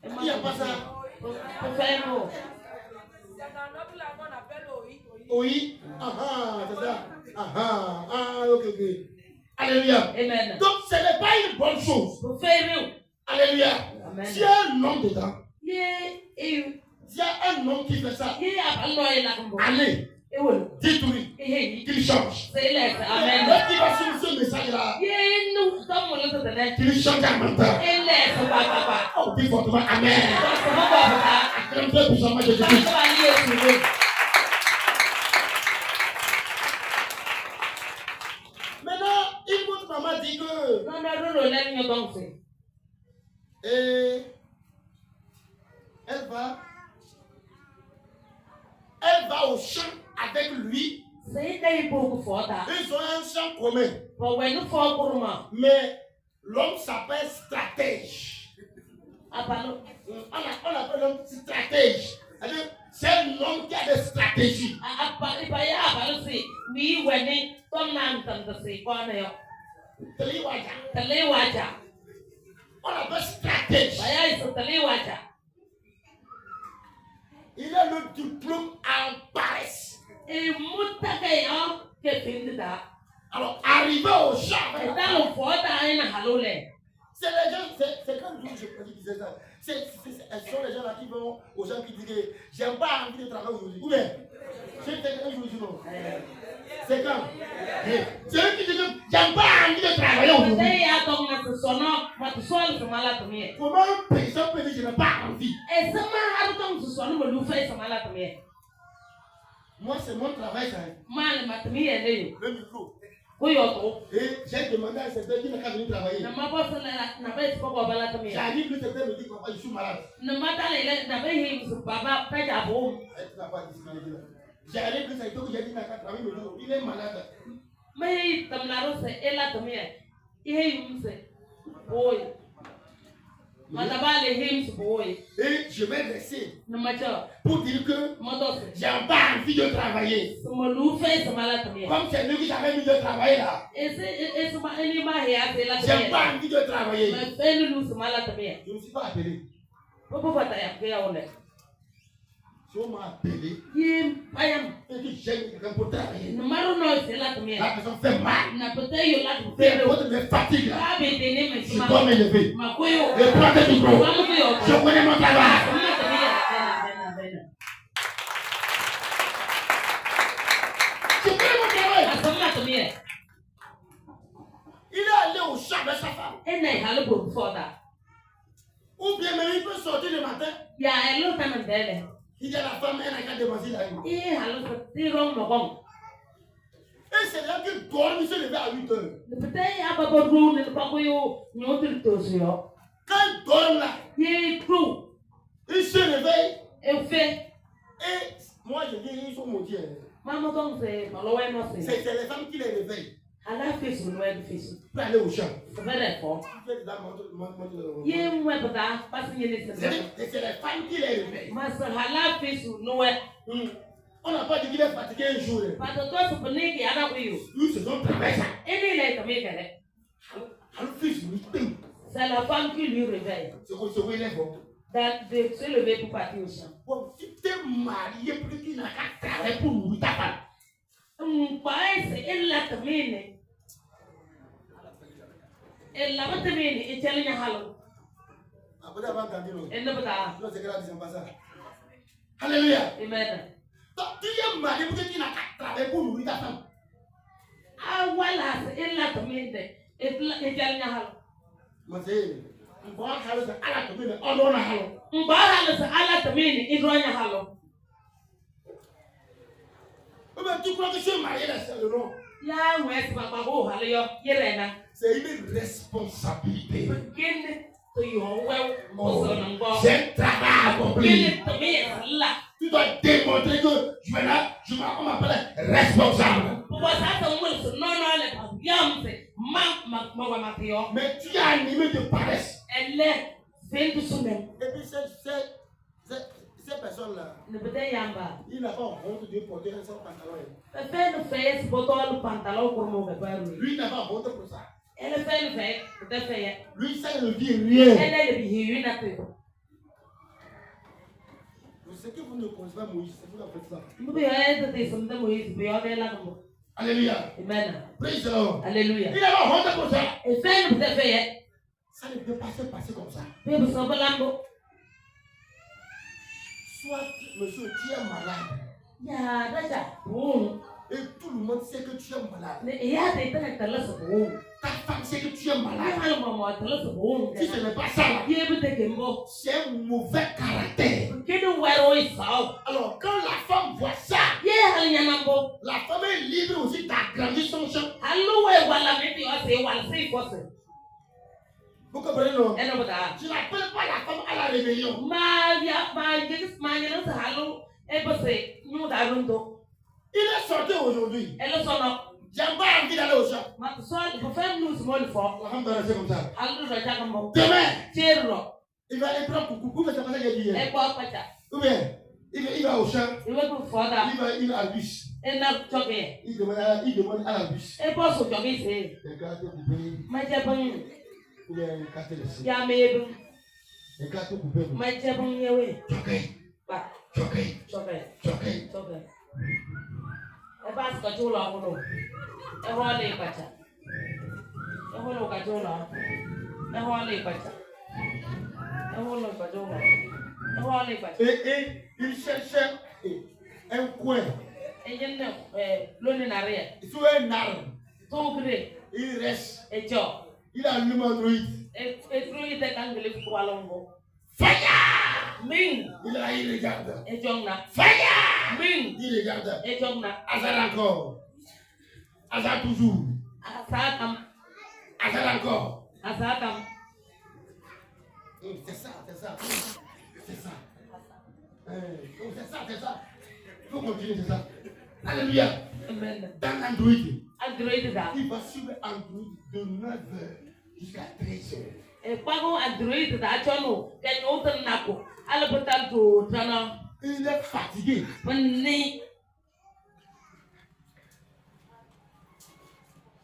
Il n'y a pas ça. Oui. C'est ça. Ok. Alléluia. Amen. Donc, ce n'est pas une bonne chose. Alléluia. Amen. S'il y a un homme dedans, s'il y a un homme qui fait ça, allez, dites-lui qu'il change. Amen. Lorsqu'il va sur ce message-là, qu'il change un mental. Oh, dis fortement Amen. Acclame très puissamment Jésus-Christ. Maintenant, une autre maman dit que Elle va au champ avec lui. Ils ont un champ commun. Mais l'homme s'appelle stratège. On appelle l'homme stratège. C'est un homme qui a des stratégies. On appelle stratège. Il a le diplôme en paresse. Alors, arrivé au champ, c'est les gens, c'est comme je disais ça. Ce sont les gens là qui vont aux gens qui disent j'aime pas envie de travailler aujourd'hui. Ou bien, j'ai fait un jour non. C'est comme c'est eux qui disent j'aime pas envie de travailler aujourd'hui. Comment un paysan peut dire je n'ai pas envie? Moi, c'est mon travail, ça. Le micro. Et j'ai demandé à certains qui n'a qu'à venir travailler. J'arrive, le secteur me dit papa, je suis malade. J'arrive, le secteur que j'ai dit n'a qu'à travailler, il est malade. Et je vais rester pour dire que j'ai pas envie de travailler. Comme c'est lui qui t'avait mis de travailler là. J'ai pas envie de travailler. Je ne me suis pas appelé. Si on m'a appelé et que j'aime quelqu'un pour travailler, la personne fait mal. C'est votre me fatigue là. Je dois m'élever. Et prends tes micros. Je connais mon travail. Je connais mon travail. Il est allé au champ avec sa femme. Ou bien même il peut sortir le matin. Il y a la femme, elle n'a qu'à dépenser la vie. Et c'est là que dorme, il se lève à 8 heures. Quand il dort là, il se réveille. Et moi je dis, ils sont maudits. C'est les femmes qui les réveillent. Pour aller au champ. C'est les femmes qui les réveillent. On n'a pas dit qu'il est fatigué un jour. Nous se sommes travaillés ça. C'est la femme qui lui réveille. C'est qu'on se relève. De se lever pour partir au champ. Bon, si tu es marié, plus qu'il n'a qu'à travailler pour nourrir ta femme. Elle l'a pas terminé, et elle a halo. Alléluia. Amen. Donc, tu es marié pour que tu n'as qu'à travailler pour nourrir ta femme. Ah, voilà, elle l'a terminé, et elle a halo. Moi, c'est un bon halo, c'est à la terminé, on a halo. Un bon halo, c'est à la terminé, il a halo. Tu crois que je suis marié là, c'est le nom? C'est une responsabilité. C'est un travail à accomplir. Tu dois démontrer que on m'appelle responsable. Mais tu es animé de paresse. Et puis ces personnes-là, il n'a pas honte de porter un seul pantalon. Lui n'a pas honte pour ça. Lui, ça ne dit rien. Ce que vous ne connaissez pas Moïse, c'est vous qui faites ça. Alléluia. Amen. Praise the Lord. Alléluia. Il n'a pas honte pour ça. Ça ne peut pas se passer comme ça. Soit, monsieur, tu es malade. Et tout le monde sait que tu es malade. Ta femme sait que tu es malade. Si ce n'est pas ça, c'est un mauvais caractère. Alors, quand la femme voit ça, la femme est libre aussi d'agrandir son champ. Vous comprenez, non? Tu n'appelles pas la femme à la rébellion. Il est sorti aujourd'hui. J'ai pas envie d'aller au champ. Alhamdulillah, c'est comme ça. Demain, il va aller prendre coucou. Mais c'est pas ça qu'il a dit hier. Ou bien, il va au champ. Il va à la bus. Il demande à la bus. Les cartes coupées. Ou bien les cartes laissées. Les cartes coupées. Choqué. Et il cherchait un coin. Sur un arbre. Il reste. Il allume un druide. Fire! Il regarde. Fire! Il regarde. Azar encore. Azar toujours. Azar encore. C'est ça. C'est ça. Il faut continuer, c'est ça. Alléluia. Dans Android. Il va suivre Android de 9h jusqu'à 13h. Il est fatigué.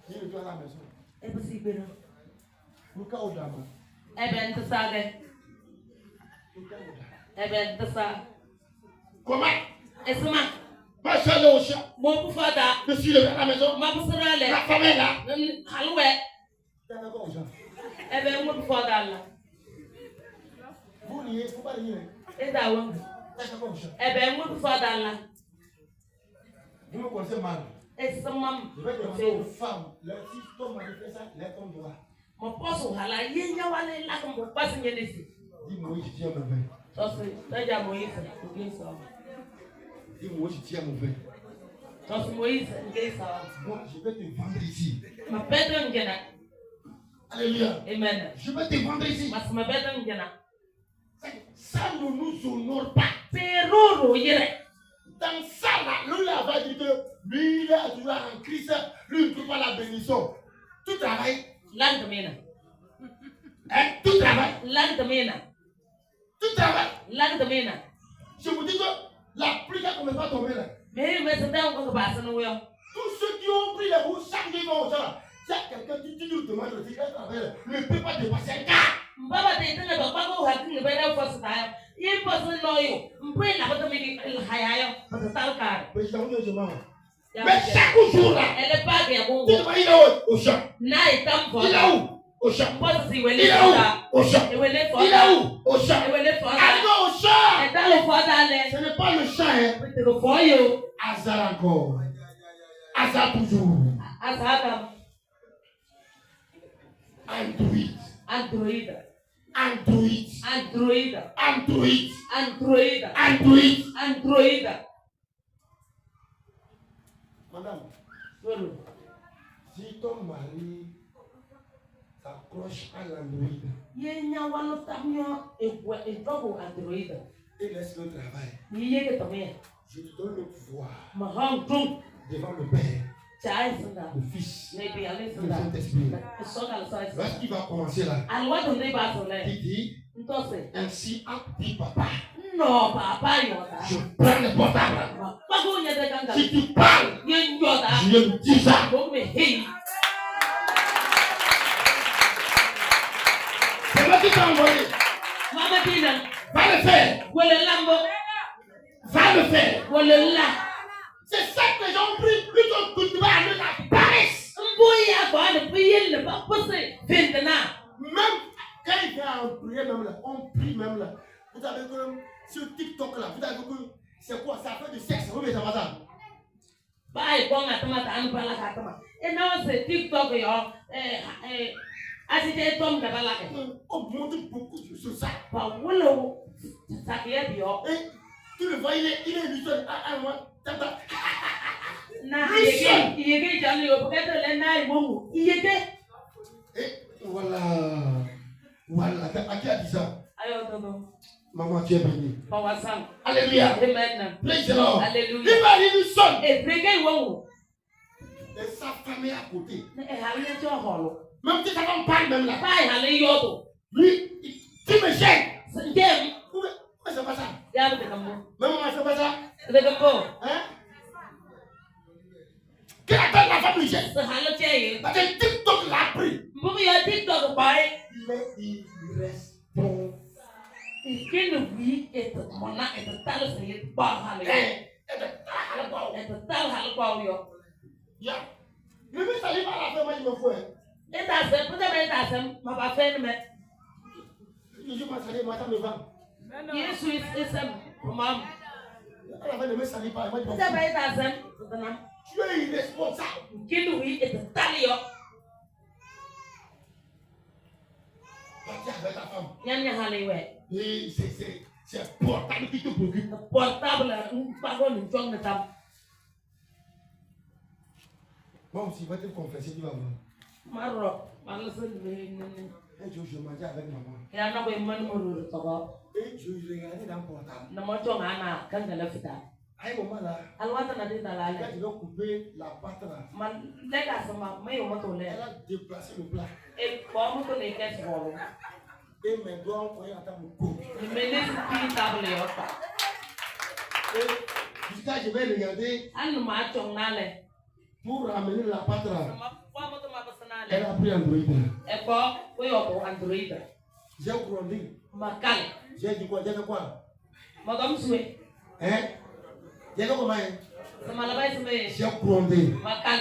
Il est à la maison. Pourquoi au drame? Comment? Va chercher au chat. Je suis levé à la maison. La femme est là. Vous niez, il ne faut pas nier. Vous me connaissez mal. Je vais demander aux femmes, leur fils, ton mari fait ça, les tombe droit. Dis Moïse, tu tiens mon verre. Dis Moïse, tu tiens mon verre. Moi, je vais te vendre ici. Alléluia. Amen. Je vais te vendre ici. Ça ne nous honore pas. Dans ça, là, lui va dire que lui, il est toujours en Christ, lui, il ne trouve pas la bénédiction. Tout travail. Tout travail. Tout travail. Je vous dis que la pluie ne va pas tomber là. Tous ceux qui ont pris les bouts, chaque jour vont au champ. Si quelqu'un qui nous demande de faire un travail, ne peut pas dépasser un quart. Mais chaque jour là, il est au champ. Il est où? Au champ. Il est où? Au champ. Il est où? Au champ. Allons au champ. Ce n'est pas le champ. Hasard encore. Hasard toujours. Android. Madame, si ton mari s'accroche à l'Android et laisse le travail, je te donne le pouvoir devant le Père, le Fils, le Saint-Esprit. Lorsqu'il va commencer là, il dit, ainsi a dit papa. Non, papa, je prends le portable. Si tu parles, je lui dis ça. C'est moi qui t'ai envoyé. Va le faire. C'est ça que les gens ont pris plutôt que tu vas aller la paresse. Même quand il vient en prier, même là, on prie même là. Vous savez que sur TikTok là, vous savez que c'est quoi? Ça fait du sexe. Vous mettez ça. On montre beaucoup sur ça. Et tu le vois, il est lui seul à moi. Et voilà. À qui a dit ça? Maman, tu es bénie. Pawasang. Alléluia. Amen. Praise the Lord. Alléluia. Il va arriver seul. Et briguer wo. Et sa famille à côté. Et aller sur holo. Même si ça va parler même là. Pas aller yoto. Lui, tu me gênes. J'aime. Pourquoi c'est pas ça? Ya de comme. Même moi, c'est pas ça. De comme. Hein? Qui appelle la famille gêne? Se halo ceye. Parce que TikTok l'a pris. Mbou yo TikTok boy. Mais il répond. Kene wi et mona et tal se ba halo. Et tal halo yo. Ya. Le mec ça lui va la faire, moi je me fous. Et ta se peut être ta se ma ba fait mais. Je m'en salé, moi ça me va. Yesu is mam. À la fin ne me salue pas, moi je m'en Ça fous. va ta se. Tu es irresponsable. Kene wi et tal yo. Parti avec ta femme. Nyanya halo we. Et c'est portable qui te préoccupe. Portable pas gon chong na tam. Moi aussi, je vais te confesser, tu vas voir. Maro, malasan ni. Un jour, je mangeais avec maman. Ya na ko man mo to ko. Et je regardais dans le portable. Na mo chong ana kan ga lafita. À un moment là, Alwata na dit quand dalale. je vais couper la pâte là, Man lega sama mai o moto le. elle a déplacé le plat. E ko mo to le kes bolo. Et mes doigts ont commencé à me couper. Ni mene pi table yo ta. Et jusqu'à je vais regarder An ma chong na le. pour ramener la pâte là. Ma ko mo to ma basana Elle le. a pris Android. E ko yo ko Android. J'ai grandi. Makal. J'ai dit quoi? J'ai fait quoi? Mo gam suwe. Hein? J'ai fait comment? Sama la bay suwe. J'ai grandi. Makal.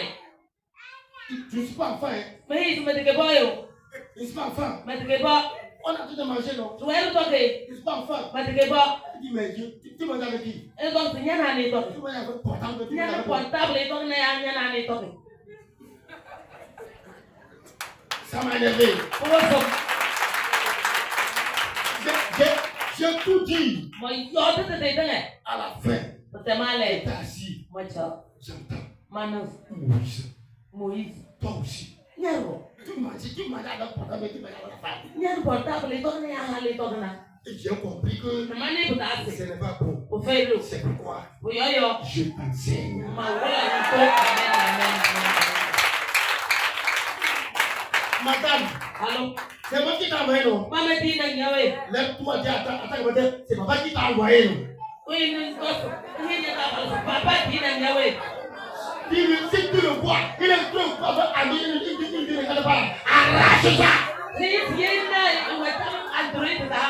Je ne suis pas enfant. Hein? Mais il me dit que boyo. Je ne suis pas enfant. Me dit que ba. On a tout mangé, non? Tu es to ke. Je ne suis pas enfant. Me dit que ba. Tu dis, mais tu manges avec qui? E ko sinya na ni to. Tu manges avec portable. Tu manges Nyana avec portable to na ya nyana ni to. ça m'a énervé. J'ai tout dit. Mo yo te te te À la fin, te male. t'es assis. Mo cha. J'entends. Manos. Moïse. Toi aussi. Nyaro. Tu manges avec portable et tu manges avec la femme. Nyaro portable to na ya hale to na. Et j'ai compris que Na mane buta ce ase. n'est pas bon. O fero. C'est pourquoi O yo yo. je t'enseigne. Ma wala ni to. Amen. Madame, Allô. c'est moi qui t'ai envoyé, non? Mama di na nyawe. Lève-toi, dis, attends, c'est papa qui t'a envoyé, non? Oui, nous gosse. Ni na papa di na nyawe. Dis-lui, si tu le vois, il est trop fort, il ne regarde pas. Arrache ça! Si yena o ta Android ta.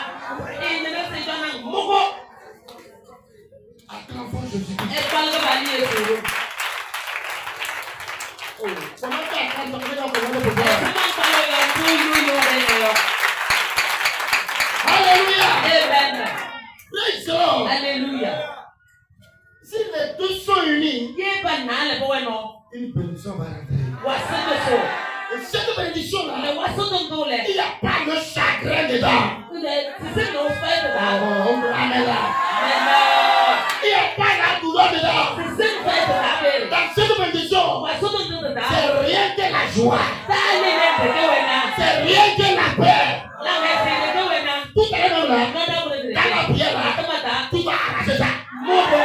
E ne se jona moko. Attends, enfant, je suis. E palga bali e suru. Oh, comment tu as fait de faire pour Sama palo yo yo. Alléluia! Amen. Praise the Lord! Alléluia. Si les deux sont unis, Ye ba na le bo no. une bénédiction va rentrer. Wasoto so. Et cette bénédiction-là, Le wasoto do le. il n'y a pas de chagrin dedans. C'est no fait de la. Amen là. Amen. Il n'y a pas la douleur dedans. C'est fait de la. Dans cette bénédiction, Wasoto do de c'est la. rien que la joie. Ta le le de wena. C'est rien que la paix. La me se de wena. Tout est là. No da bo de. Dans la prière là, Atamata. tu vas arracher ça. Mobo.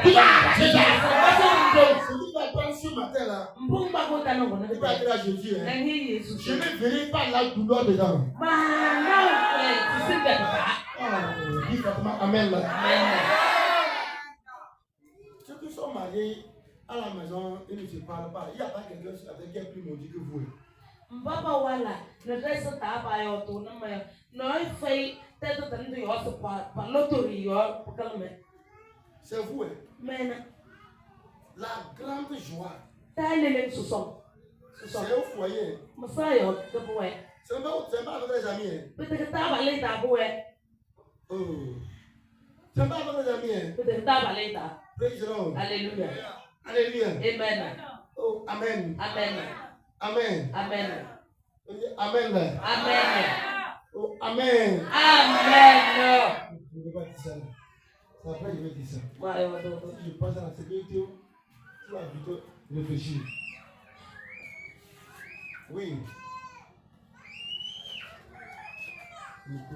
Tu vas arracher ça. Wasoto do. Ce qui va prendre ce matin là, Mbumba ko ta no bona. tu vas dire à Jésus, Na hein, hi Yesu. je ne verrai pas la douleur dedans. Ma no. C'est fait de la. Oh, dis Fatima, Amen là. Amen. Ceux qui sont mariés à la maison, ils ne se parlent pas. Il n'y a pas quelqu'un avec qui est plus maudit que vous. Mbaba wala na resa ta ba yo to na ma no fai te to tan yo so pa lotori yo kalme C'est vous. Hein. mena La grande joie, ta le so so c'est au foyer. masa yo to boe C'est pas avec les amis. Hein. peut-être ta ba le ta boe Oh. C'est pas avec les amis. Hein. peut-être ta ba le ta Praise the Lord. alléluia Alléluia. amen Oh, Amen. amen Amen. amen Amen. Là. amen Oh, Amen. amen Je ne vais pas dire ça. C'est après, je vais dire ça. wa yo to Si je pense à la sécurité, tu vas plutôt réfléchir. Oui. Nico.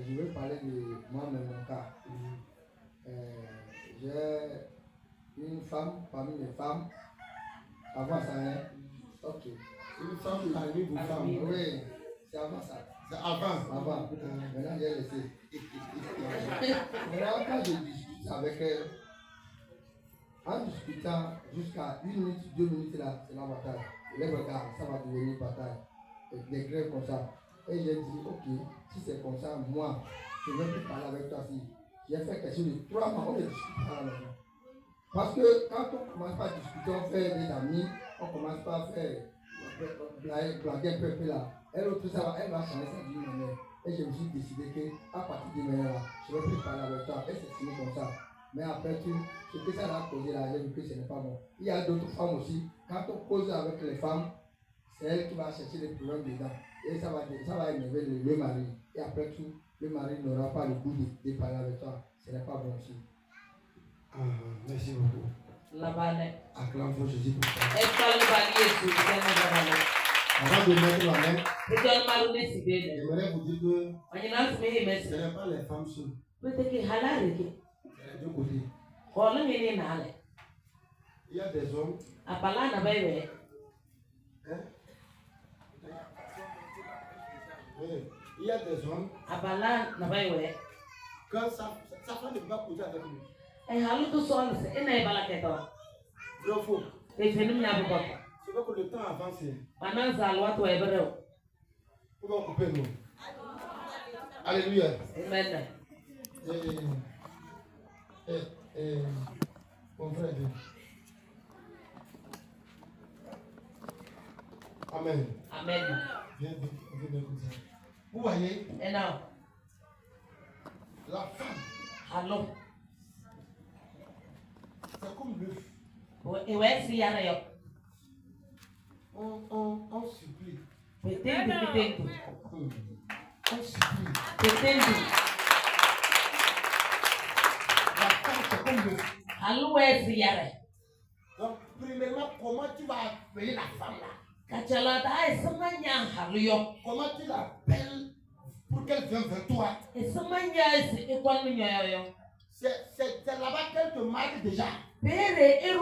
je vais parler de moi-même, mon cas. J'ai une femme parmi les femmes. Avant ça, hein? Ok. Une femme parmi vos femmes. Oui, c'est avant ça. C'est avant. Avant. Maintenant, j'ai laissé. Maintenant, quand je discute avec elle, en discutant jusqu'à 1 minute, 2 minutes là, c'est la bataille. Les regards, ça va devenir bataille. Des grèves comme ça. Et j'ai dit, ok, si c'est comme ça, moi, je ne vais plus parler avec toi. Si j'ai fait quelque chose de 3 mois, on ne discute pas à la maison. Parce que quand on commence pas à discuter, on fait des amis, on commence pas à faire blaguer un peu là. Elle autre ça, elle va changer ça d'une manière. Et je me suis décidé qu'à partir de maintenant, je ne vais plus parler avec toi. Et c'est fini comme ça. Mais après tout, ce que ça a causé là, j'ai vu que ce n'est pas bon. Il y a d'autres femmes aussi. Quand on cause avec les femmes, c'est elle qui va chercher les problèmes dedans. Et ça va énerver le mari. Et après tout, le mari n'aura pas le goût de parler avec toi. Ce n'est pas bon aussi. Merci beaucoup. Acclame pour Jésus pour ça. Avant de mettre la main, j'aimerais vous dire que ce n'est pas les femmes seules. Il y a deux côtés. Il y a des hommes. Il y a des hommes. Quand sa femme ne peut pas causer avec lui. Vrai ou faux? C'est vrai que le temps avance. Pourquoi on coupe nous? Alléluia. Amen. Mon frère. Amen. Amen. Viens comme ça. Vous voyez? Et now, la femme. hello. C'est comme l'œuf. On supplie. On supplie. La femme, c'est comme l'œuf. Donc, premièrement, comment tu vas appeler la femme là? Comment tu l'appelles pour qu'elle vienne vers toi? C'est là-bas qu'elle te marque déjà. C'est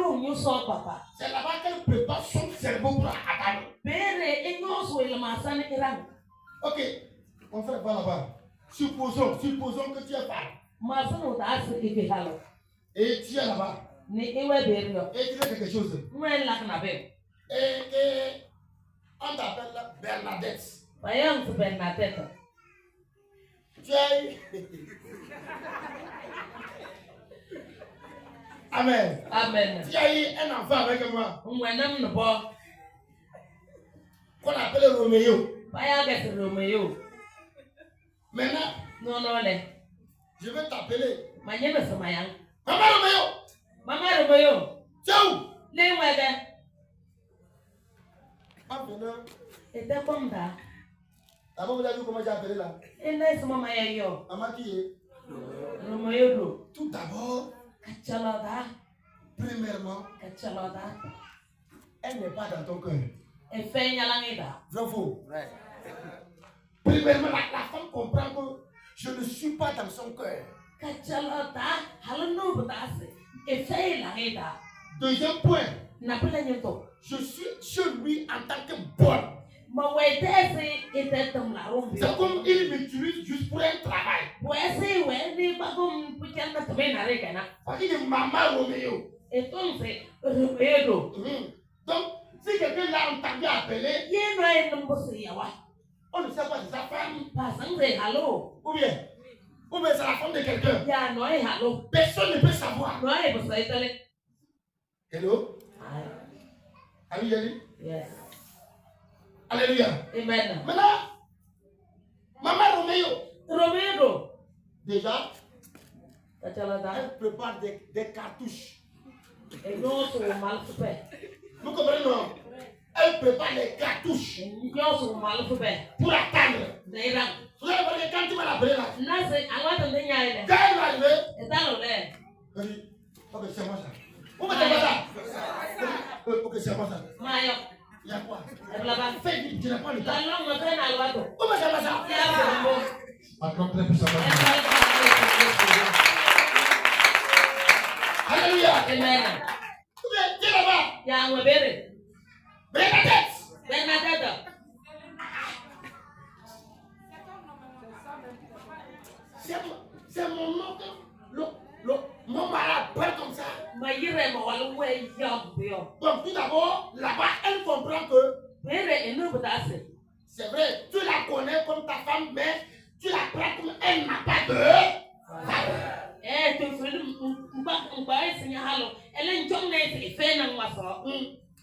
là-bas qu'elle prépare son cerveau pour attaquer. Ok, mon frère va là-bas. Supposons que tu es femme. Et tu es là-bas. Et tu fais quelque chose. Et on t'appelle Bernadette. Tu es... Amen. Amen. Tu as eu un enfant avec moi. Qu'on appelle Roméo. Maintenant, je vais t'appeler Maman Roméo. Tu es où? En venant. Avant, vous avez vu comment j'ai appelé là? Maman qui est? Tout d'abord, premièrement, elle n'est pas dans ton cœur. Vrai ou faux? Premièrement, la femme comprend que je ne suis pas dans son cœur. Deuxième point, je suis chez lui en tant que bonne. C'est comme il m'utilise juste pour un travail. Il dit Maman Roméo. Donc, si quelqu'un l'a entendu appeler, on ne sait pas c'est sa femme. Ou bien c'est la femme de quelqu'un. Personne ne peut savoir. Hello? Are you ready? Yes. Alléluia. Amen. Maintenant, Maman Roméo. Déjà, elle prépare des cartouches. Vous comprenez non? Elle prépare les cartouches pour attendre. Vous avez parlé quand tu vas l'appeler là? Quand elle va arriver, elle dit, ok, c'est moi ça. Pourquoi c'est moi ça? Ok, c'est moi ça. Il y a quoi? Fais vite, je n'ai pas le temps. Pourquoi c'est moi ça? Acclame très puissamment. Alléluia. Amen. Tiens là-bas. Bernadette. C'est mon nom que mon mari appelle comme ça. Donc tout d'abord, là-bas, elle comprend que c'est vrai, tu la connais comme ta femme, mais tu la prends comme elle n'a pas de femme.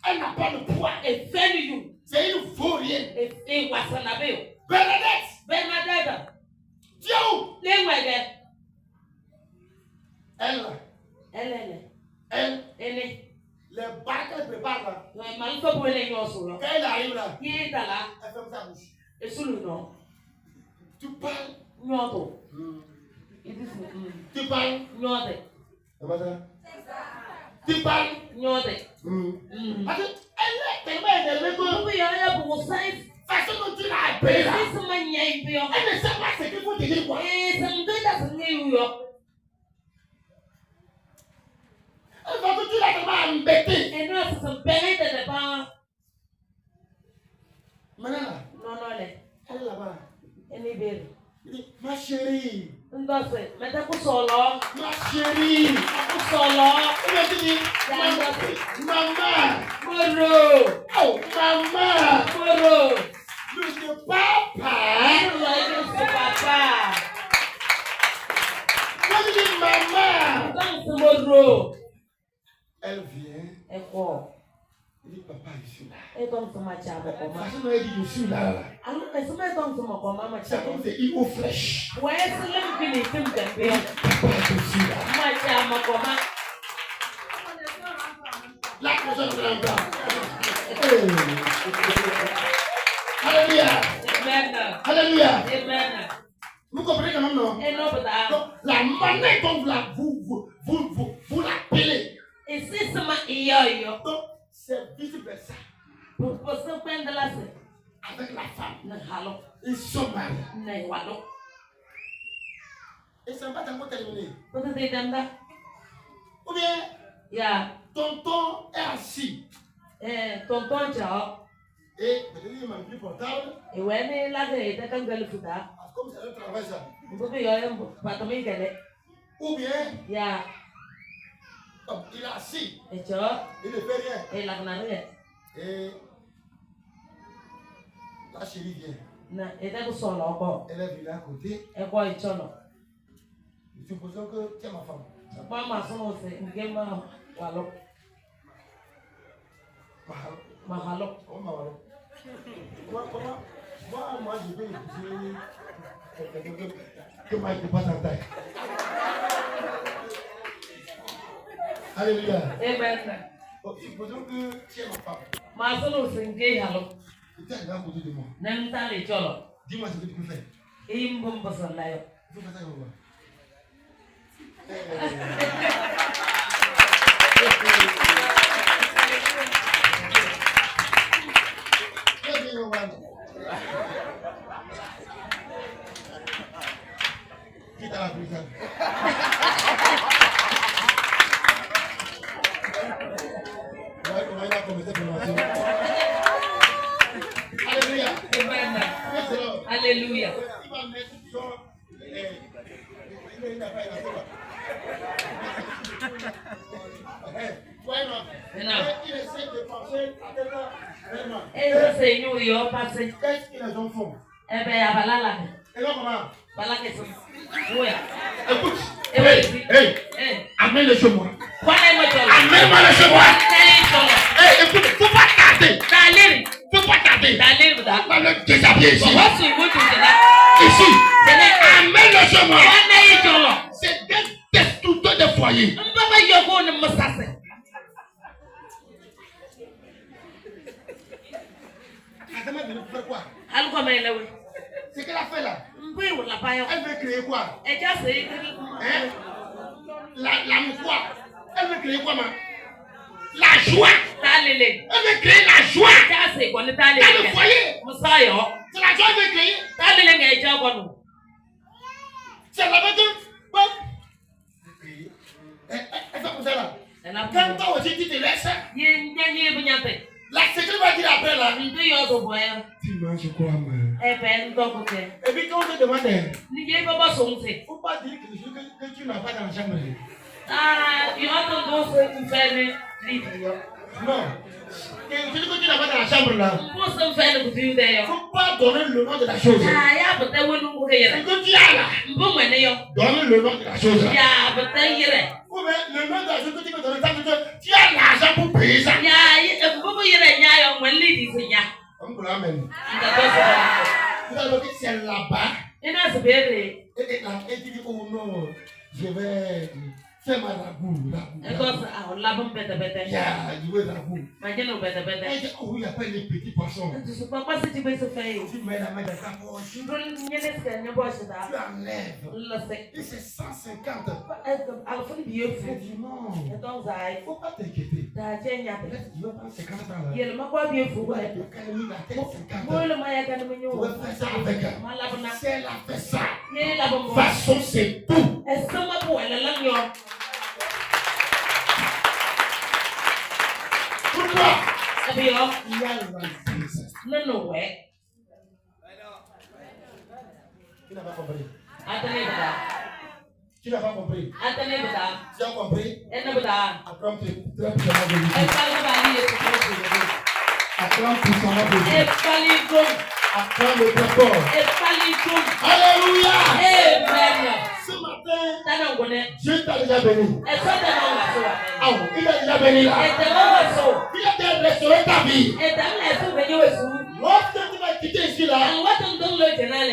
Elle n'a pas de poids. C'est une vaurienne. Bernadette. Tu es où? Elle, les barques qu'elle prépare là. Quand elle arrive là, elle ferme sa bouche. Tu parles. Tu parles. Tu parles. Parce qu'elle est tellement énervée que façon dont tu l'as appelée là, elle ne sait pas ce qu'il faut te dire quoi. Elle va que tu l'as tellement embêtée. Maintenant là, elle est là-bas. Il dit, ma chérie. Ma chérie. Il m'a dit, maman. Oh, maman. Le papa. Moi je dis maman. Elle vient. Il dit papa, je suis là. Façon dont elle dit je suis là. C'est comme c'est une eau fraîche. Papa, je suis là. La personne ne l'entend. Alléluia. Alléluia. Vous comprenez quand même, non? Donc, la manière dont vous l'appelez. Donc, c'est vice versa. Avec la femme. Ils sont mariés. Et ça va encore terminer. Ou bien, tonton est assis. Et peut-être il m'a plus portable. Comme c'est un travail ça. Ou bien, il est assis. Il ne fait rien. Et la chérie vient. Elle est venue à côté. Supposons que tu es ma femme. Mahalo. Oh, Mahalo. Moi, je vais épouser que Mike ne passe en taille. Alléluia. Amen. Supposons que tu es ma femme. Tu es arrivé à côté de moi. Dis-moi ce que tu peux faire. Tu peux faire ça comme moi. Quitte à la prison. On va y aller comme cette formation. Alléluia. Alléluia. Il va mettre son. Il n'a pas il essaie de penser à quelqu'un vraiment. Qu'est-ce que les gens font? Et donc comment? Écoute. Hey, amène-le chez moi. Amène-moi le chez moi. Hey, écoute, faut pas tarder. Faut pas tarder. On va le déshabiller ici. Ici. Amène-le chez moi. C'est des destructeurs de foyer. Adama veut faire quoi? C'est qu'elle a fait là. Elle veut créer quoi? Hein? La quoi? Elle veut créer quoi, man? La joie. Elle veut créer la joie. Dans le foyer. C'est la joie qu'elle veut créer. C'est là-bas que. Elle fait comme ça là. Quand toi aussi tu te laisses. La sécurité va dire après là. Tu manges quoi, man? Et puis quand on te demande, il ne faut pas dire que tu n'as pas dans la chambre. Non. Et tu dis que tu n'as pas dans la chambre là. Il ne faut pas donner le nom de la chose. Ce que tu as là. Donne le nom de la chose. Ou bien le nom de la chose que tu peux donner, ça veut dire que tu as l'argent pour payer ça. Amen. Vous allez dire que c'est là-bas. Et tu dis, oh non, je vais faire ma ragoût. Je veux ragoût. Et dit, oh, il n'y a pas les petits poissons. Tu mets la main dans ta poche. Tu enlèves. Et c'est 150. Je dis non. Il ne faut pas t'inquiéter. Peut-être tu vas prendre 50 ans là. Tu vas mis la tête 50 ans. Tu vas faire ça avec elle. Si elle a fait ça, de toute façon c'est tout. Pourquoi? Il y a la Non, ouais. Tu n'as pas compris. Attendez, Tu n'as pas compris. attendez, Tu as compris? Acclame très puissamment de Jésus. Acclame puissamment de Jésus. Acclame le très fort. Alléluia. Amen. Ce matin, Dieu t'a déjà béni. Ah, il a déjà béni là. Il a déjà restauré ta vie. Lorsque tu vas quitter ici là,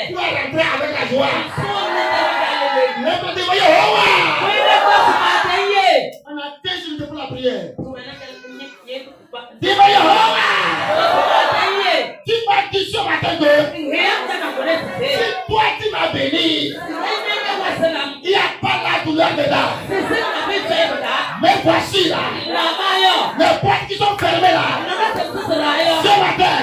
tu vas rentrer avec la joie. Lève-toi, on a 15 minutes pour la prière. Dis-moi Yehovah. Tu m'as dit ce matin que si toi tu m'as béni, il n'y a pas la douleur dedans. Mais voici là, les portes qui sont fermées là, ce matin,